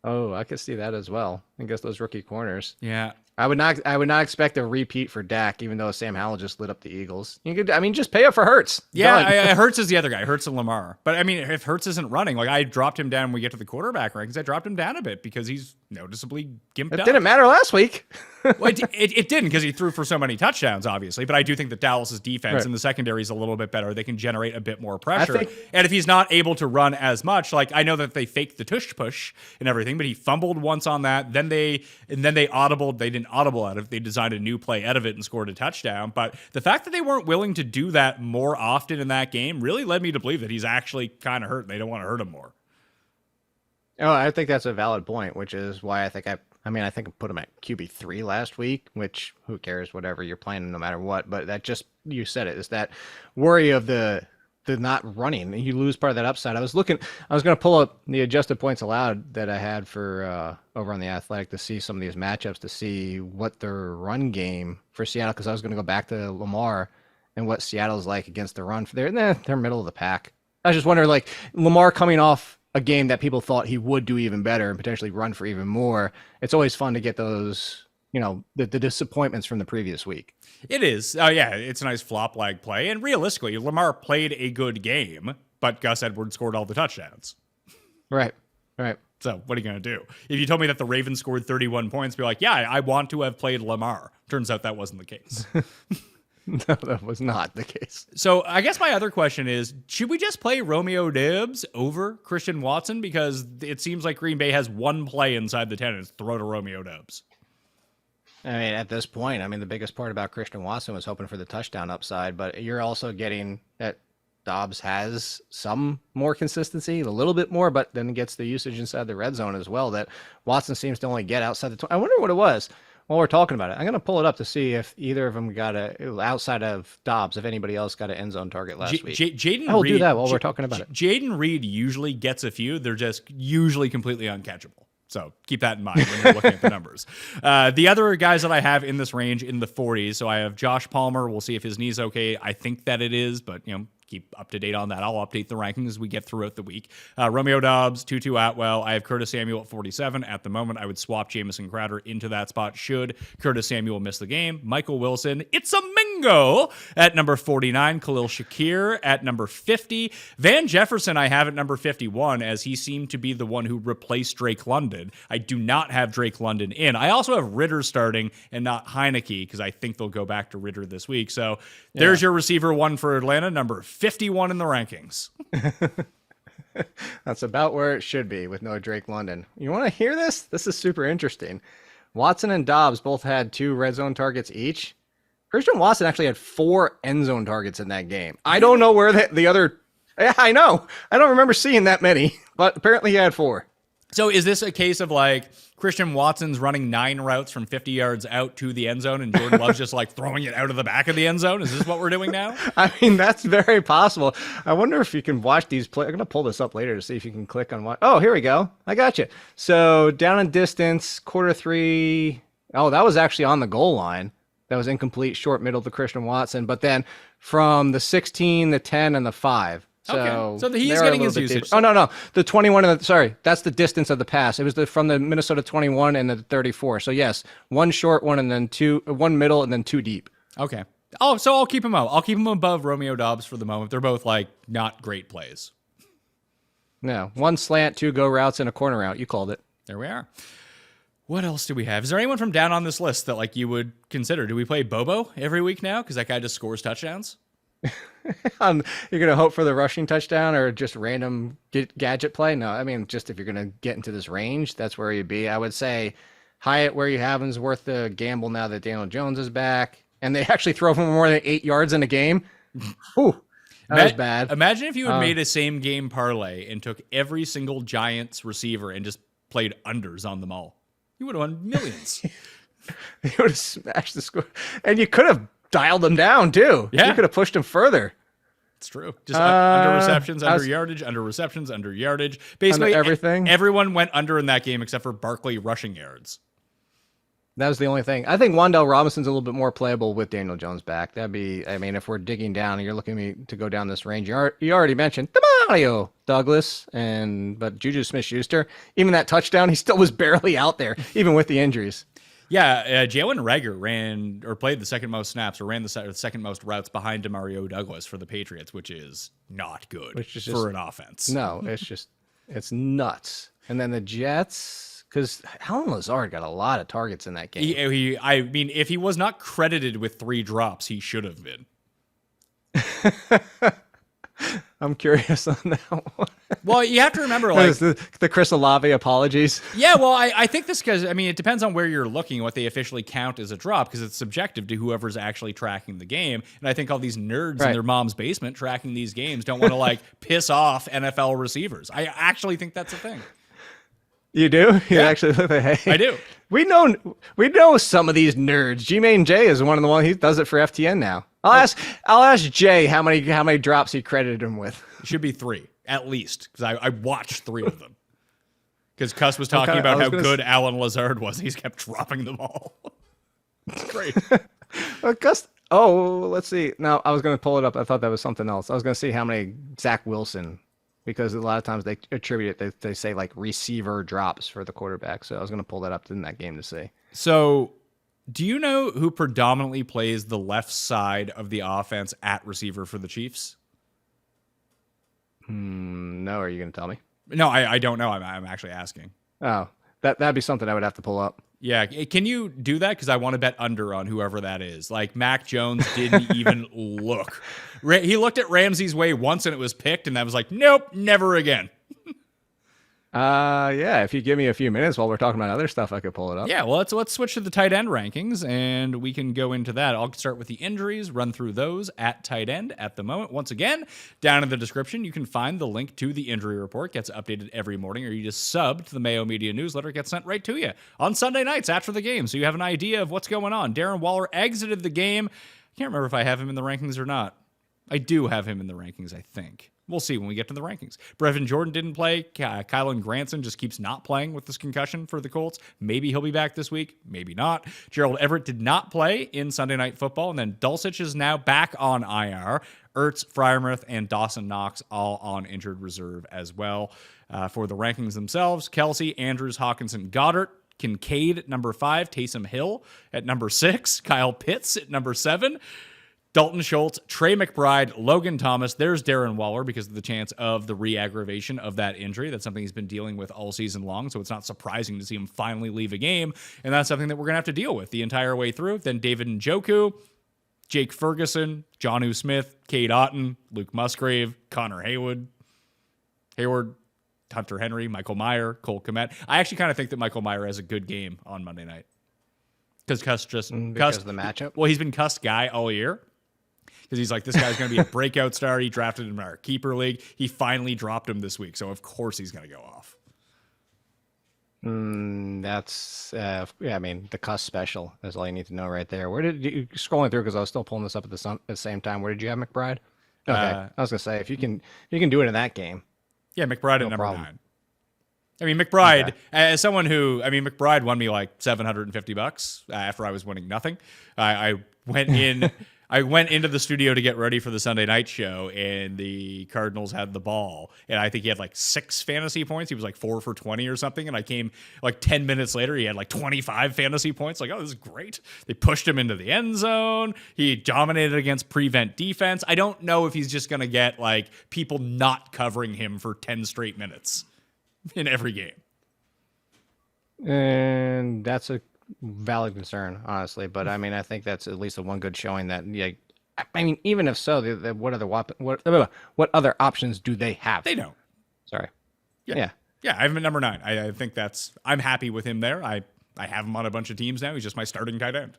Oh, I could see that as well. I guess those rookie corners. Yeah. I would not expect a repeat for Dak, even though Sam Howell just lit up the Eagles. You could, just pay up for Hurts. Yeah, Hurts is the other guy. Hurts and Lamar. But if Hurts isn't running, I dropped him down when we get to the quarterback rankings. I dropped him down a bit because he's noticeably gimped up. It didn't matter last week. Well, it didn't because he threw for so many touchdowns, obviously. But I do think that Dallas's defense and the secondary is a little bit better. They can generate a bit more pressure. And if he's not able to run as much, I know that they faked the tush push and everything, but he fumbled once on that. Then they audibled. They didn't audible out of it. They designed a new play out of it and scored a touchdown. But the fact that they weren't willing to do that more often in that game really led me to believe that he's actually kind of hurt and they don't want to hurt him more. Oh, I think that's a valid point, which is why I think I put him at QB3 last week, which who cares, whatever, you're playing no matter what. But that just, you said it, is that worry of the not running. You lose part of that upside. I was going to pull up the adjusted points allowed that I had for over on the Athletic to see some of these matchups, to see what their run game for Seattle, because I was going to go back to Lamar and what Seattle's like against the run. They're middle of the pack. I was just wondering, Lamar coming off a game that people thought he would do even better and potentially run for even more. It's always fun to get those, the disappointments from the previous week. It is. Oh, yeah, it's a nice flop-like play. And realistically, Lamar played a good game, but Gus Edwards scored all the touchdowns. Right. So what are you going to do? If you told me that the Ravens scored 31 points, be like, yeah, I want to have played Lamar. Turns out that wasn't the case. No, that was not the case. So I guess my other question is, should we just play Romeo Doubs over Christian Watson? Because it seems like Green Bay has one play inside the 10 and it's throw to Romeo Doubs. I mean, at this point, the biggest part about Christian Watson was hoping for the touchdown upside, but you're also getting that Dobbs has some more consistency, a little bit more, but then gets the usage inside the red zone as well that Watson seems to only get outside the 20. I wonder what it was while we're talking about it. I'm going to pull it up to see if either of them got outside of Dobbs, if anybody else got an end zone target last week. I'll do that while we're talking about it. Jaden Reed usually gets a few. They're just usually completely uncatchable. So keep that in mind when you're looking at the numbers. The other guys that I have in this range in the 40s, so I have Josh Palmer. We'll see if his knee's okay. I think that it is, but keep up to date on that. I'll update the rankings as we get throughout the week. Romeo Doubs, Tutu Atwell. I have Curtis Samuel at 47. At the moment, I would swap Jamison Crowder into that spot should Curtis Samuel miss the game. Michael Wilson, it's a Mingo at number 49. Khalil Shakir at number 50. Van Jefferson I have at number 51 as he seemed to be the one who replaced Drake London. I do not have Drake London in. I also have Ritter starting and not Heineke because I think they'll go back to Ritter this week. So there's your receiver one for Atlanta, number 51 in the rankings. That's about where it should be with no Drake London. You want to hear this? This is super interesting. Watson and Dobbs both had 2 red zone targets each. Christian Watson actually had 4 end zone targets in that game. I don't know where the other... Yeah, I know. I don't remember seeing that many, but apparently he had 4. So is this a case of like Christian Watson's running 9 routes from 50 yards out to the end zone and Jordan Love's just like throwing it out of the back of the end zone? Is this what we're doing now? I mean, that's very possible. I wonder if you can watch these play. I'm going to pull this up later to see if you can click on what. Oh, here we go. I got you. So down in distance, quarter 3. Oh, that was actually on the goal line. That was incomplete, short middle to Christian Watson. But then from the 16, the 10, and the 5. So he's getting his usage. Oh, no. The 21 and sorry, that's the distance of the pass. It was from the Minnesota 21 and the 34. So yes, 1 short one and then 2, 1 middle and then 2 deep. Okay. Oh, so I'll keep him out. I'll keep him above Romeo Doubs for the moment. They're both like not great plays. No, 1 slant, 2 go routes, and a corner route. You called it. There we are. What else do we have? Is there anyone from down on this list that like you would consider? Do we play Bobo every week now? Because that guy just scores touchdowns. You're gonna hope for the rushing touchdown or just random gadget play? No, I mean just if you're gonna get into this range, that's where you'd be. I would say Hyatt, where you have him, is worth the gamble now that Daniel Jones is back, and they actually throw him more than 8 yards in a game. Whew, that was bad. Imagine if you had made a same game parlay and took every single Giants receiver and just played unders on them all. You would have won millions. You would have smashed the score, and you could have dialed them down too. Yeah. You could have pushed them further. It's true. Just under receptions, under yardage, under receptions, under yardage. Basically, under everything. Everyone went under in that game except for Barkley rushing yards. That was the only thing. I think Wan'Dale Robinson's a little bit more playable with Daniel Jones back. That'd be, I mean, if we're digging down and you're looking at me to go down this range, you already mentioned Mario Douglas, but Juju Smith-Schuster, even that touchdown, he still was barely out there, even with the injuries. Yeah, Jalen Reagor played the second most snaps or ran the second most routes behind Demario Douglas for the Patriots, which is not good for an offense. No, it's nuts. And then the Jets, because Alan Lazard got a lot of targets in that game. I mean, if he was not credited with 3 drops, he should have been. I'm curious on that one. Well, you have to remember, like the Chris Olave apologies. Yeah, well, I think this because I mean it depends on where you're looking, what they officially count as a drop, because it's subjective to whoever's actually tracking the game. And I think all these nerds in their mom's basement tracking these games don't want to like piss off NFL receivers. I actually think that's a thing. You do? You actually look at, hey, I do. We know some of these nerds. G-Main Jay is one of the ones. He does it for FTN now. I'll ask Jay how many drops he credited him with. It should be 3 at least, because I watched 3 of them. Because Cuss was talking about how good Alan Lazard was. He's kept dropping them all. It's great. Cuss. Oh, let's see. No, I was going to pull it up. I thought that was something else. I was going to see how many Zach Wilson, because a lot of times they attribute it. They say like receiver drops for the quarterback. So I was going to pull that up in that game to see. So do you know who predominantly plays the left side of the offense at receiver for the Chiefs? No, are you going to tell me? No, I don't know. I'm actually asking. Oh, that'd be something I would have to pull up. Yeah, can you do that? Because I want to bet under on whoever that is. Like, Mac Jones didn't even look. He looked at Ramsey's way once and it was picked, and that was like, nope, never again. Yeah, if you give me a few minutes while we're talking about other stuff, I could pull it up. Yeah, well, let's switch to the tight end rankings, and we can go into that. I'll start with the injuries, run through those at tight end at the moment. Once again, down in the description, you can find the link to the injury report. Gets updated every morning, or you just sub to the Mayo Media newsletter. It gets sent right to you on Sunday nights after the game, so you have an idea of what's going on. Darren Waller exited the game. I can't remember if I have him in the rankings or not. I do have him in the rankings, I think. We'll see when we get to the rankings. Brevin Jordan didn't play. Kylan Granson just keeps not playing with this concussion for the Colts. Maybe he'll be back this week. Maybe not. Gerald Everett did not play in Sunday Night Football. And then Dulcich is now back on IR. Ertz, Freiermuth, and Dawson Knox all on injured reserve as well. For the rankings themselves, Kelsey, Andrews, Hawkinson, Goddard, Kincaid at number 5, Taysom Hill at number 6, Kyle Pitts at number 7, Dalton Schultz, Trey McBride, Logan Thomas. There's Darren Waller because of the chance of the re-aggravation of that injury. That's something he's been dealing with all season long, so it's not surprising to see him finally leave a game, and that's something that we're going to have to deal with the entire way through. Then David Njoku, Jake Ferguson, Jonnu Smith, Cade Otton, Luke Musgrave, Connor Hayward, Hunter Henry, Michael Mayer, Cole Kmet. I actually kind of think that Michael Mayer has a good game on Monday night. Because because of the matchup? Well, he's been cussed guy all year. Because he's like, this guy's going to be a breakout star. He drafted him in our keeper league. He finally dropped him this week. So, of course, he's going to go off. That's, yeah, I mean, the cuss special is all you need to know right there. Where did you, scrolling through, because I was still pulling this up at the same time, where did you have McBride? Okay. I was going to say, if you can do it in that game. Yeah, McBride no at number problem. 9. I mean, McBride, as someone who, McBride won me like $750 after I was winning nothing. I went in. I went into the studio to get ready for the Sunday night show, and the Cardinals had the ball. And I think he had like 6 fantasy points. He was like 4 for 20 or something. And I came like 10 minutes later, he had like 25 fantasy points. Like, oh, this is great. They pushed him into the end zone. He dominated against prevent defense. I don't know if he's just going to get like people not covering him for 10 straight minutes in every game. And that's a valid concern, honestly, but I mean, I think that's at least a one good showing that. Yeah, I mean, even if so, what other options do they have? They don't. Sorry. Yeah. I have him at number 9. I think I'm happy with him there. I have him on a bunch of teams now. He's just my starting tight end.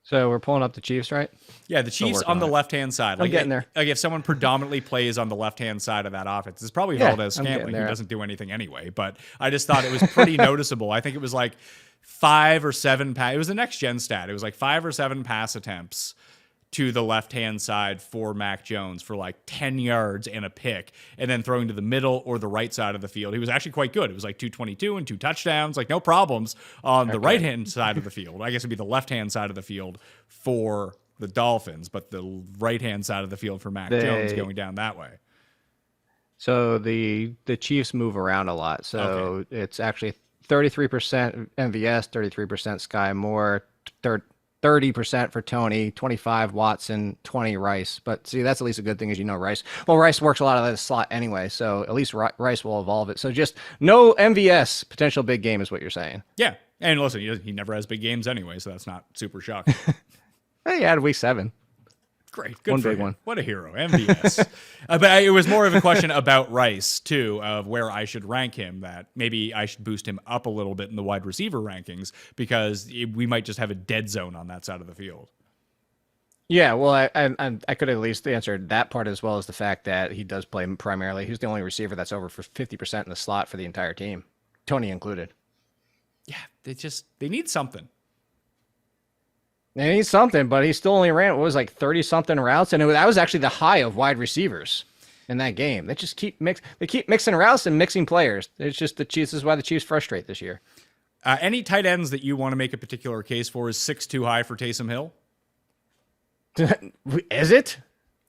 So we're pulling up the Chiefs, right? Yeah, the Chiefs on the left-hand side. I'm getting there. Like if someone predominantly plays on the left-hand side of that offense, it's probably Valdez-Scantling, who doesn't do anything anyway. But I just thought it was pretty noticeable. I think it was like 5 or 7 it was the next-gen stat. It was like 5 or 7 pass attempts to the left-hand side for Mac Jones for like 10 yards and a pick, and then throwing to the middle or the right side of the field. He was actually quite good. It was like 222 and 2 touchdowns, like no problems on the right-hand side of the field. I guess it'd be the left-hand side of the field for the Dolphins, but the right-hand side of the field for Mac Jones going down that way. So the Chiefs move around a lot. So it's actually 33% MVS, 33% Sky Moore, 30% for Tony, 25 Watson, 20 Rice. But see, that's at least a good thing, as you know, Rice. Well, Rice works a lot of that slot anyway, so at least Rice will evolve it. So just no MVS potential big game is what you're saying. Yeah, and listen, he never has big games anyway, so that's not super shocking. Hey, he had week 7. Great. Good one for big him. one. What a hero. MVS. But it was more of a question about Rice, too, of where I should rank him, that maybe I should boost him up a little bit in the wide receiver rankings because we might just have a dead zone on that side of the field. Yeah, well, I could at least answer that part as well as the fact that he does play primarily. He's the only receiver that's over for 50% in the slot for the entire team, Tony included. Yeah, they need something. They need something, but he still only ran, 30-something routes, and that was actually the high of wide receivers in that game. They just keep mixing routes and mixing players. It's just the Chiefs. This is why the Chiefs frustrate this year. Any tight ends that you want to make a particular case for? Is 6 too high for Taysom Hill? Is it?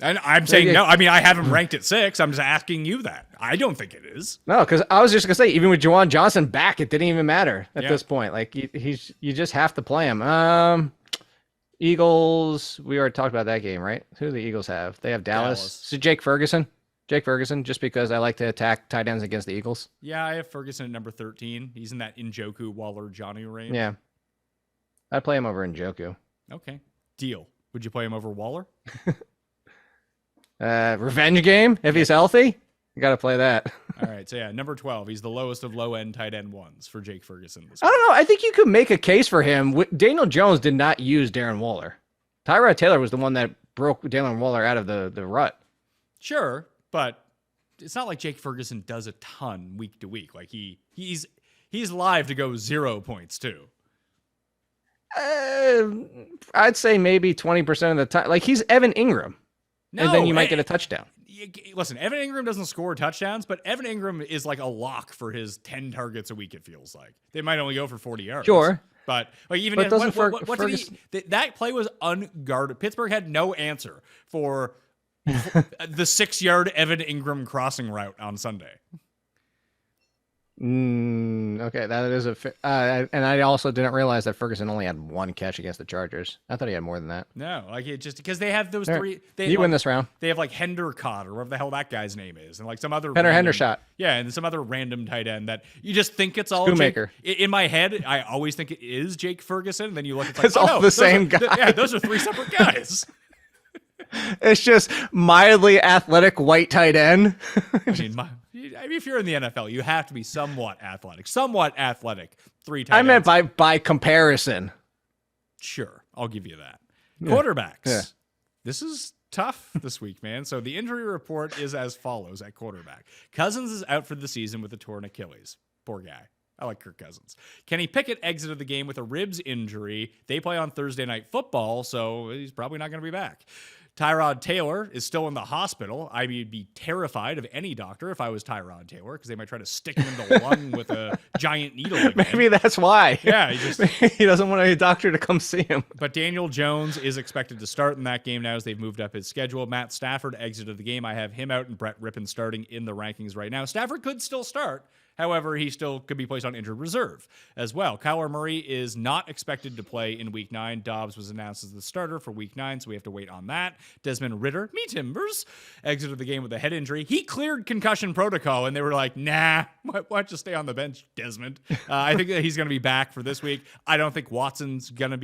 And I'm saying no. I mean, I have him ranked at 6. I'm just asking you that. I don't think it is. No, because I was just gonna say, even with Juwan Johnson back, it didn't even matter at this point. Like you just have to play him. Eagles, we already talked about that game, right? Who do the Eagles have? They have Dallas. So Jake Ferguson. Jake Ferguson, just because I like to attack tight ends against the Eagles. Yeah, I have Ferguson at number 13. He's in that Njoku, Waller, Johnny range. Yeah. I'd play him over Njoku. Okay. Deal. Would you play him over Waller? Revenge game, if he's healthy. You got to play that. All right. So, yeah, number 12. He's the lowest of low-end tight end ones for Jake Ferguson. I don't know. I think you could make a case for him. Daniel Jones did not use Darren Waller. Tyrod Taylor was the one that broke Darren Waller out of the rut. Sure, but it's not like Jake Ferguson does a ton week to week. Like he's live to go 0 points too. I'd say maybe 20% of the time. Like he's Evan Ingram, and then you might get a touchdown. Listen, Evan Ingram doesn't score touchdowns, but Evan Ingram is like a lock for his 10 targets a week. It feels like they might only go for 40 yards. Sure. But like even But that play was unguarded. Pittsburgh had no answer for the 6-yard Evan Ingram crossing route on Sunday. Okay, that is and I also didn't realize that Ferguson only had one catch against the Chargers. I thought he had more than that. No, like it just because they have those three. You win this round. They have like Hendercott or whatever the hell that guy's name is, and like some other Hendershot. Yeah, and some other random tight end that you just think it's all Shoemaker. In my head, I always think it is Jake Ferguson. And then you look, it's like It's all the same guy. Yeah, those are 3 separate guys. It's just mildly athletic white tight end. I mean, if you're in the NFL, you have to be somewhat athletic. 3 tight I ends. meant by comparison. Sure, I'll give you that. Yeah. Quarterbacks. Yeah. This is tough this week, man. So the injury report is as follows at quarterback. Cousins is out for the season with a torn Achilles. Poor guy. I like Kirk Cousins. Kenny Pickett exited the game with a ribs injury. They play on Thursday Night Football, so he's probably not going to be back. Tyrod Taylor is still in the hospital. I would be terrified of any doctor if I was Tyrod Taylor because they might try to stick him in the lung with a giant needle again. Maybe that's why. Yeah, he doesn't want a doctor to come see him. But Daniel Jones is expected to start in that game now as they've moved up his schedule. Matt Stafford exited the game. I have him out and Brett Rippon starting in the rankings right now. Stafford could still start. However, he still could be placed on injured reserve as well. Kyler Murray is not expected to play in Week 9. Dobbs was announced as the starter for Week 9, so we have to wait on that. Desmond Ridder, me Timbers, exited the game with a head injury. He cleared concussion protocol, and they were like, nah, why don't you stay on the bench, Desmond? I think that he's going to be back for this week. I don't think Watson's going to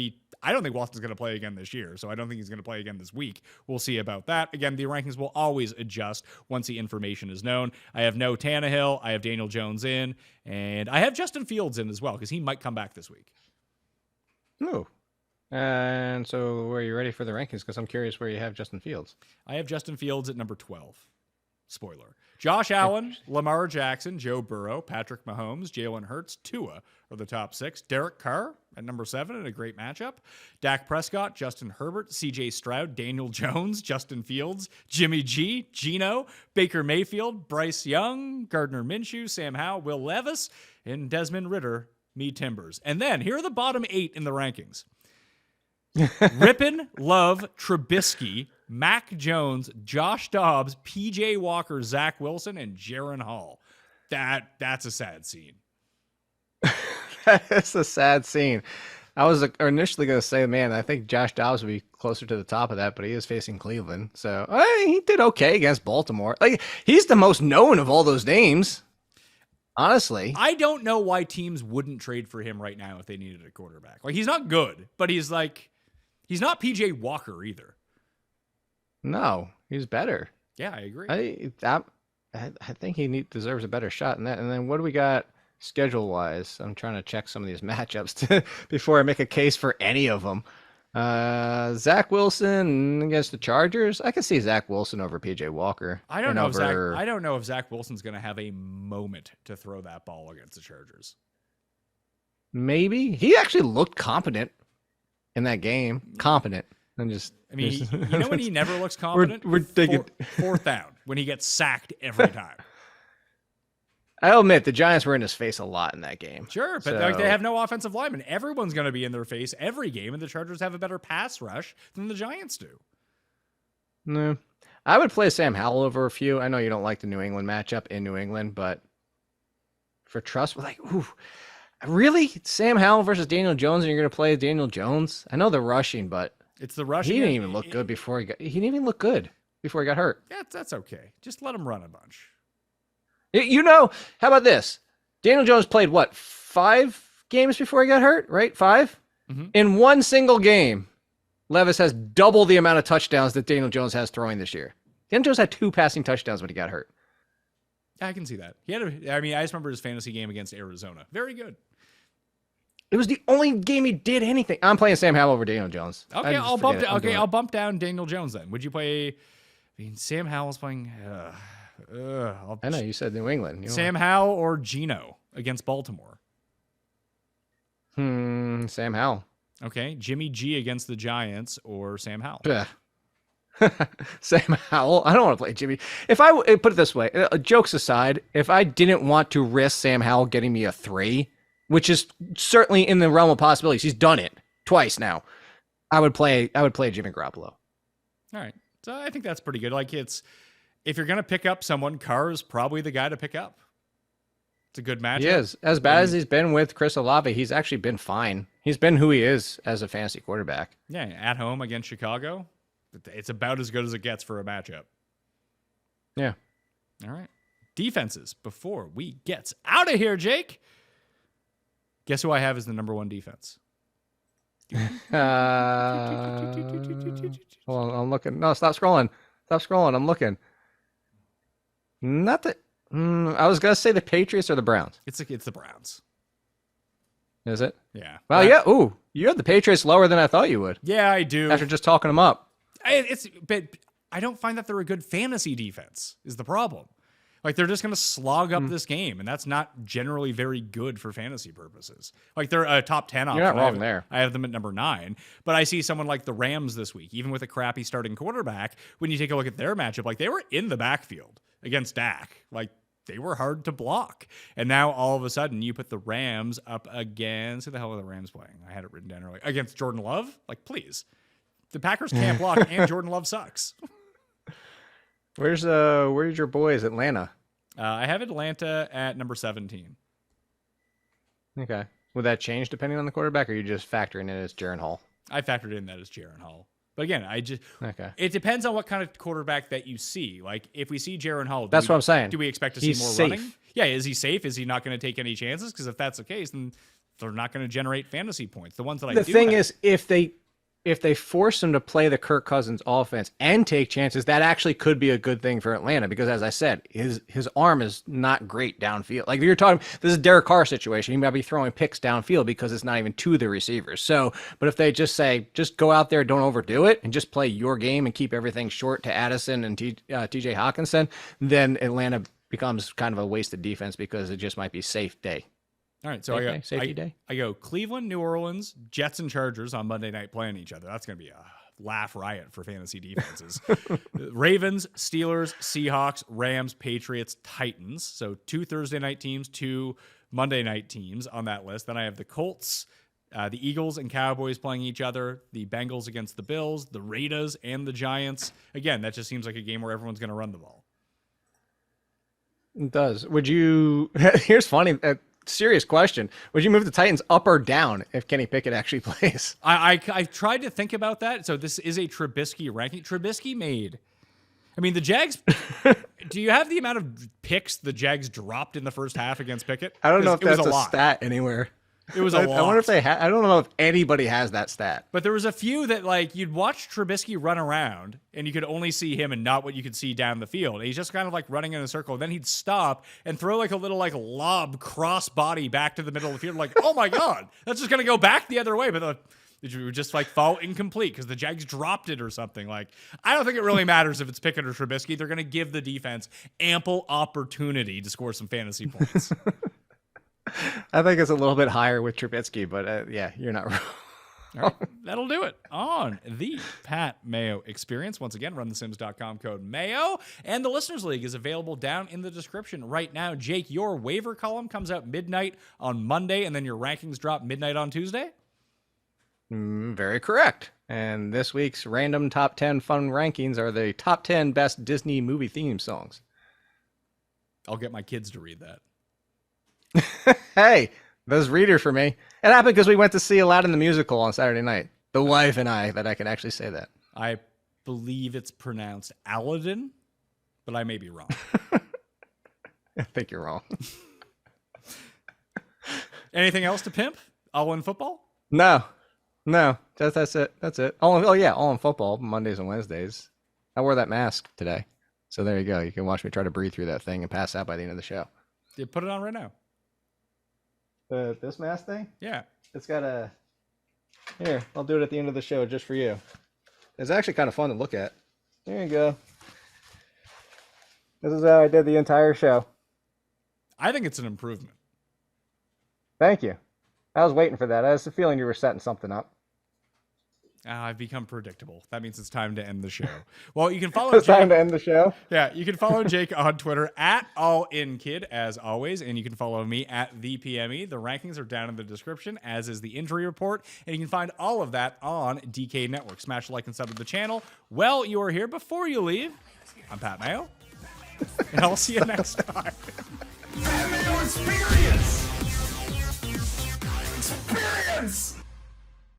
play again this year, so I don't think he's going to play again this week. We'll see about that. Again, the rankings will always adjust once the information is known. I have no Tannehill. I have Daniel Jones in, and I have Justin Fields in as well because he might come back this week. Oh. And so are you ready for the rankings? Because I'm curious where you have Justin Fields. I have Justin Fields at number 12. Spoiler. Josh Allen, Lamar Jackson, Joe Burrow, Patrick Mahomes, Jalen Hurts, Tua are the top 6. Derek Carr at number 7 in a great matchup. Dak Prescott, Justin Herbert, CJ Stroud, Daniel Jones, Justin Fields, Jimmy G, Geno, Baker Mayfield, Bryce Young, Gardner Minshew, Sam Howell, Will Levis, and Desmond Ridder, me Timbers. And then here are the bottom 8 in the rankings. Rippon, Love, Trubisky, Mac Jones, Josh Dobbs, PJ Walker, Zach Wilson, and Jaron Hall. That's a sad scene. That's a sad scene. I was initially going to say, man, I think Josh Dobbs would be closer to the top of that, but he is facing Cleveland. So he did okay against Baltimore. Like he's the most known of all those names. Honestly, I don't know why teams wouldn't trade for him right now if they needed a quarterback. Like he's not good, but he's not PJ Walker either. No, he's better. Yeah, I agree. I think he deserves a better shot in that. And then what do we got schedule wise? I'm trying to check some of these matchups before I make a case for any of them. Zach Wilson against the Chargers. I can see Zach Wilson over PJ Walker. I don't know if Zach Wilson's going to have a moment to throw that ball against the Chargers. Maybe he actually looked competent in that game. Competent. When he never looks competent? We're digging. Fourth down, when he gets sacked every time. I'll admit, the Giants were in his face a lot in that game. Sure, but they have no offensive linemen. Everyone's going to be in their face every game, and the Chargers have a better pass rush than the Giants do. No. I would play Sam Howell over a few. I know you don't like the New England matchup in New England, but for trust, really? Sam Howell versus Daniel Jones, and you're going to play Daniel Jones? I know they're rushing, but it's the rushing. He didn't even look good before he didn't even look good before he got hurt. Yeah, that's okay. Just let him run a bunch. You know, how about this? Daniel Jones played, what, 5 games before he got hurt, right? 5? Mhm. In one single game, Levis has double the amount of touchdowns that Daniel Jones has throwing this year. Daniel Jones had 2 passing touchdowns when he got hurt. I can see that. I just remember his fantasy game against Arizona. Very good. It was the only game he did anything. I'm playing Sam Howell over Daniel Jones. Okay, I'll bump down Daniel Jones then. Would you play? I mean, Sam Howell's playing. I know you said New England. You know Sam Howell or Geno against Baltimore. Sam Howell. Okay, Jimmy G against the Giants or Sam Howell. Sam Howell. I don't want to play Jimmy. If I put it this way, jokes aside, if I didn't want to risk Sam Howell getting me a 3, which is certainly in the realm of possibilities, he's done it twice now, I would play Jimmy Garoppolo. All right, so I think that's pretty good. Like, if you're gonna pick up someone, Carr is probably the guy to pick up. It's a good matchup. He is. As bad as he's been with Chris Olave, he's actually been fine. He's been who he is as a fantasy quarterback. Yeah, at home against Chicago, it's about as good as it gets for a matchup. Yeah. All right. Defenses before we get out of here, Jake. Guess who I have as the number 1 defense? Hold on, I'm looking. No, stop scrolling. Stop scrolling. I'm looking. Not the. I was gonna say the Patriots or the Browns. It's the Browns. Is it? Yeah. Well, yeah. Ooh, you have the Patriots lower than I thought you would. Yeah, I do. After just talking them up. But I don't find that they're a good fantasy defense is the problem. Like, they're just going to slog up this game, and that's not generally very good for fantasy purposes. Like, they're a top 10 option. You're not wrong there. I have them at number 9, but I see someone like the Rams this week, even with a crappy starting quarterback, when you take a look at their matchup, like, they were in the backfield against Dak. Like, they were hard to block. And now, all of a sudden, you put the Rams up against... Who the hell are the Rams playing? I had it written down earlier. Against Jordan Love? Like, please. The Packers can't block, and Jordan Love sucks. Where's your boys, Atlanta? I have Atlanta at number 17. Okay. Would that change depending on the quarterback, or are you just factoring it as Jaron Hall? I factored in that as Jaron Hall. But again, okay. It depends on what kind of quarterback that you see. Like, if we see Jaron Hall, that's what I'm saying. Do we expect to He's see more safe. running? Yeah, is he safe? Is he not going to take any chances? Because if that's the case, then they're not going to generate fantasy points. The ones that I do The thing is, if they force him to play the Kirk Cousins offense and take chances, that actually could be a good thing for Atlanta because, as I said, his arm is not great downfield. Like, you're talking, this is a Derek Carr situation. He might be throwing picks downfield because it's not even to the receivers. So, but if they just say, just go out there, don't overdo it, and just play your game and keep everything short to Addison and TJ Hawkinson, then Atlanta becomes kind of a wasted defense because it just might be safe day. All right, so Safety day. I go Cleveland, New Orleans, Jets, and Chargers on Monday night playing each other. That's going to be a laugh riot for fantasy defenses. Ravens, Steelers, Seahawks, Rams, Patriots, Titans. So 2 Thursday night teams, 2 Monday night teams on that list. Then I have the Colts, the Eagles, and Cowboys playing each other. The Bengals against the Bills, the Raiders, and the Giants. Again, that just seems like a game where everyone's going to run the ball. It does. Would you? Here's funny. Serious question. Would you move the Titans up or down if Kenny Pickett actually plays? I tried to think about that. So this is a Trubisky ranking. Trubisky made. I mean, the Jags. Do you have the amount of picks the Jags dropped in the first half against Pickett? I don't know if that's a lot. stat anywhere. It was a lot. I wonder if they I don't know if anybody has that stat. But there was a few that, like, you'd watch Trubisky run around and you could only see him and not what you could see down the field. And he's just kind of like running in a circle. And then he'd stop and throw like a little like lob cross body back to the middle of the field. Like, oh my God, that's just going to go back the other way. But it would just like fall incomplete because the Jags dropped it or something. Like, I don't think it really matters if it's Pickett or Trubisky. They're going to give the defense ample opportunity to score some fantasy points. I think it's a little bit higher with Trubisky, but yeah, you're not wrong. All right, that'll do it on the Pat Mayo Experience. Once again, runthesims.com code Mayo. And the Listeners League is available down in the description right now. Jake, your waiver column comes out midnight on Monday, and then your rankings drop midnight on Tuesday? Very correct. And this week's random top 10 fun rankings are the top 10 best Disney movie theme songs. I'll get my kids to read that. Hey, those reader for me. It happened because we went to see Aladdin the Musical on Saturday night. The wife and I, that I can actually say that. I believe it's pronounced Aladdin, but I may be wrong. I think you're wrong. Anything else to pimp? All in football? No. That's it. That's it. All in football, Mondays and Wednesdays. I wore that mask today. So there you go. You can watch me try to breathe through that thing and pass out by the end of the show. You put it on right now. This mask thing? Yeah. It's got a... Here, I'll do it at the end of the show just for you. It's actually kind of fun to look at. There you go. This is how I did the entire show. I think it's an improvement. Thank you. I was waiting for that. I was feeling you were setting something up. I've become predictable. That means it's time to end the show. Well, you can follow It's Jake. time to end the show. Yeah, you can follow Jake on Twitter at AllInKid, as always, and you can follow me at ThePME. The rankings are down in the description, as is the injury report, and you can find all of that on DK Network. Smash like and sub to the channel. Well, you are here. Before you leave, I'm Pat Mayo, and I'll see you next time. Mayo experience! Experience!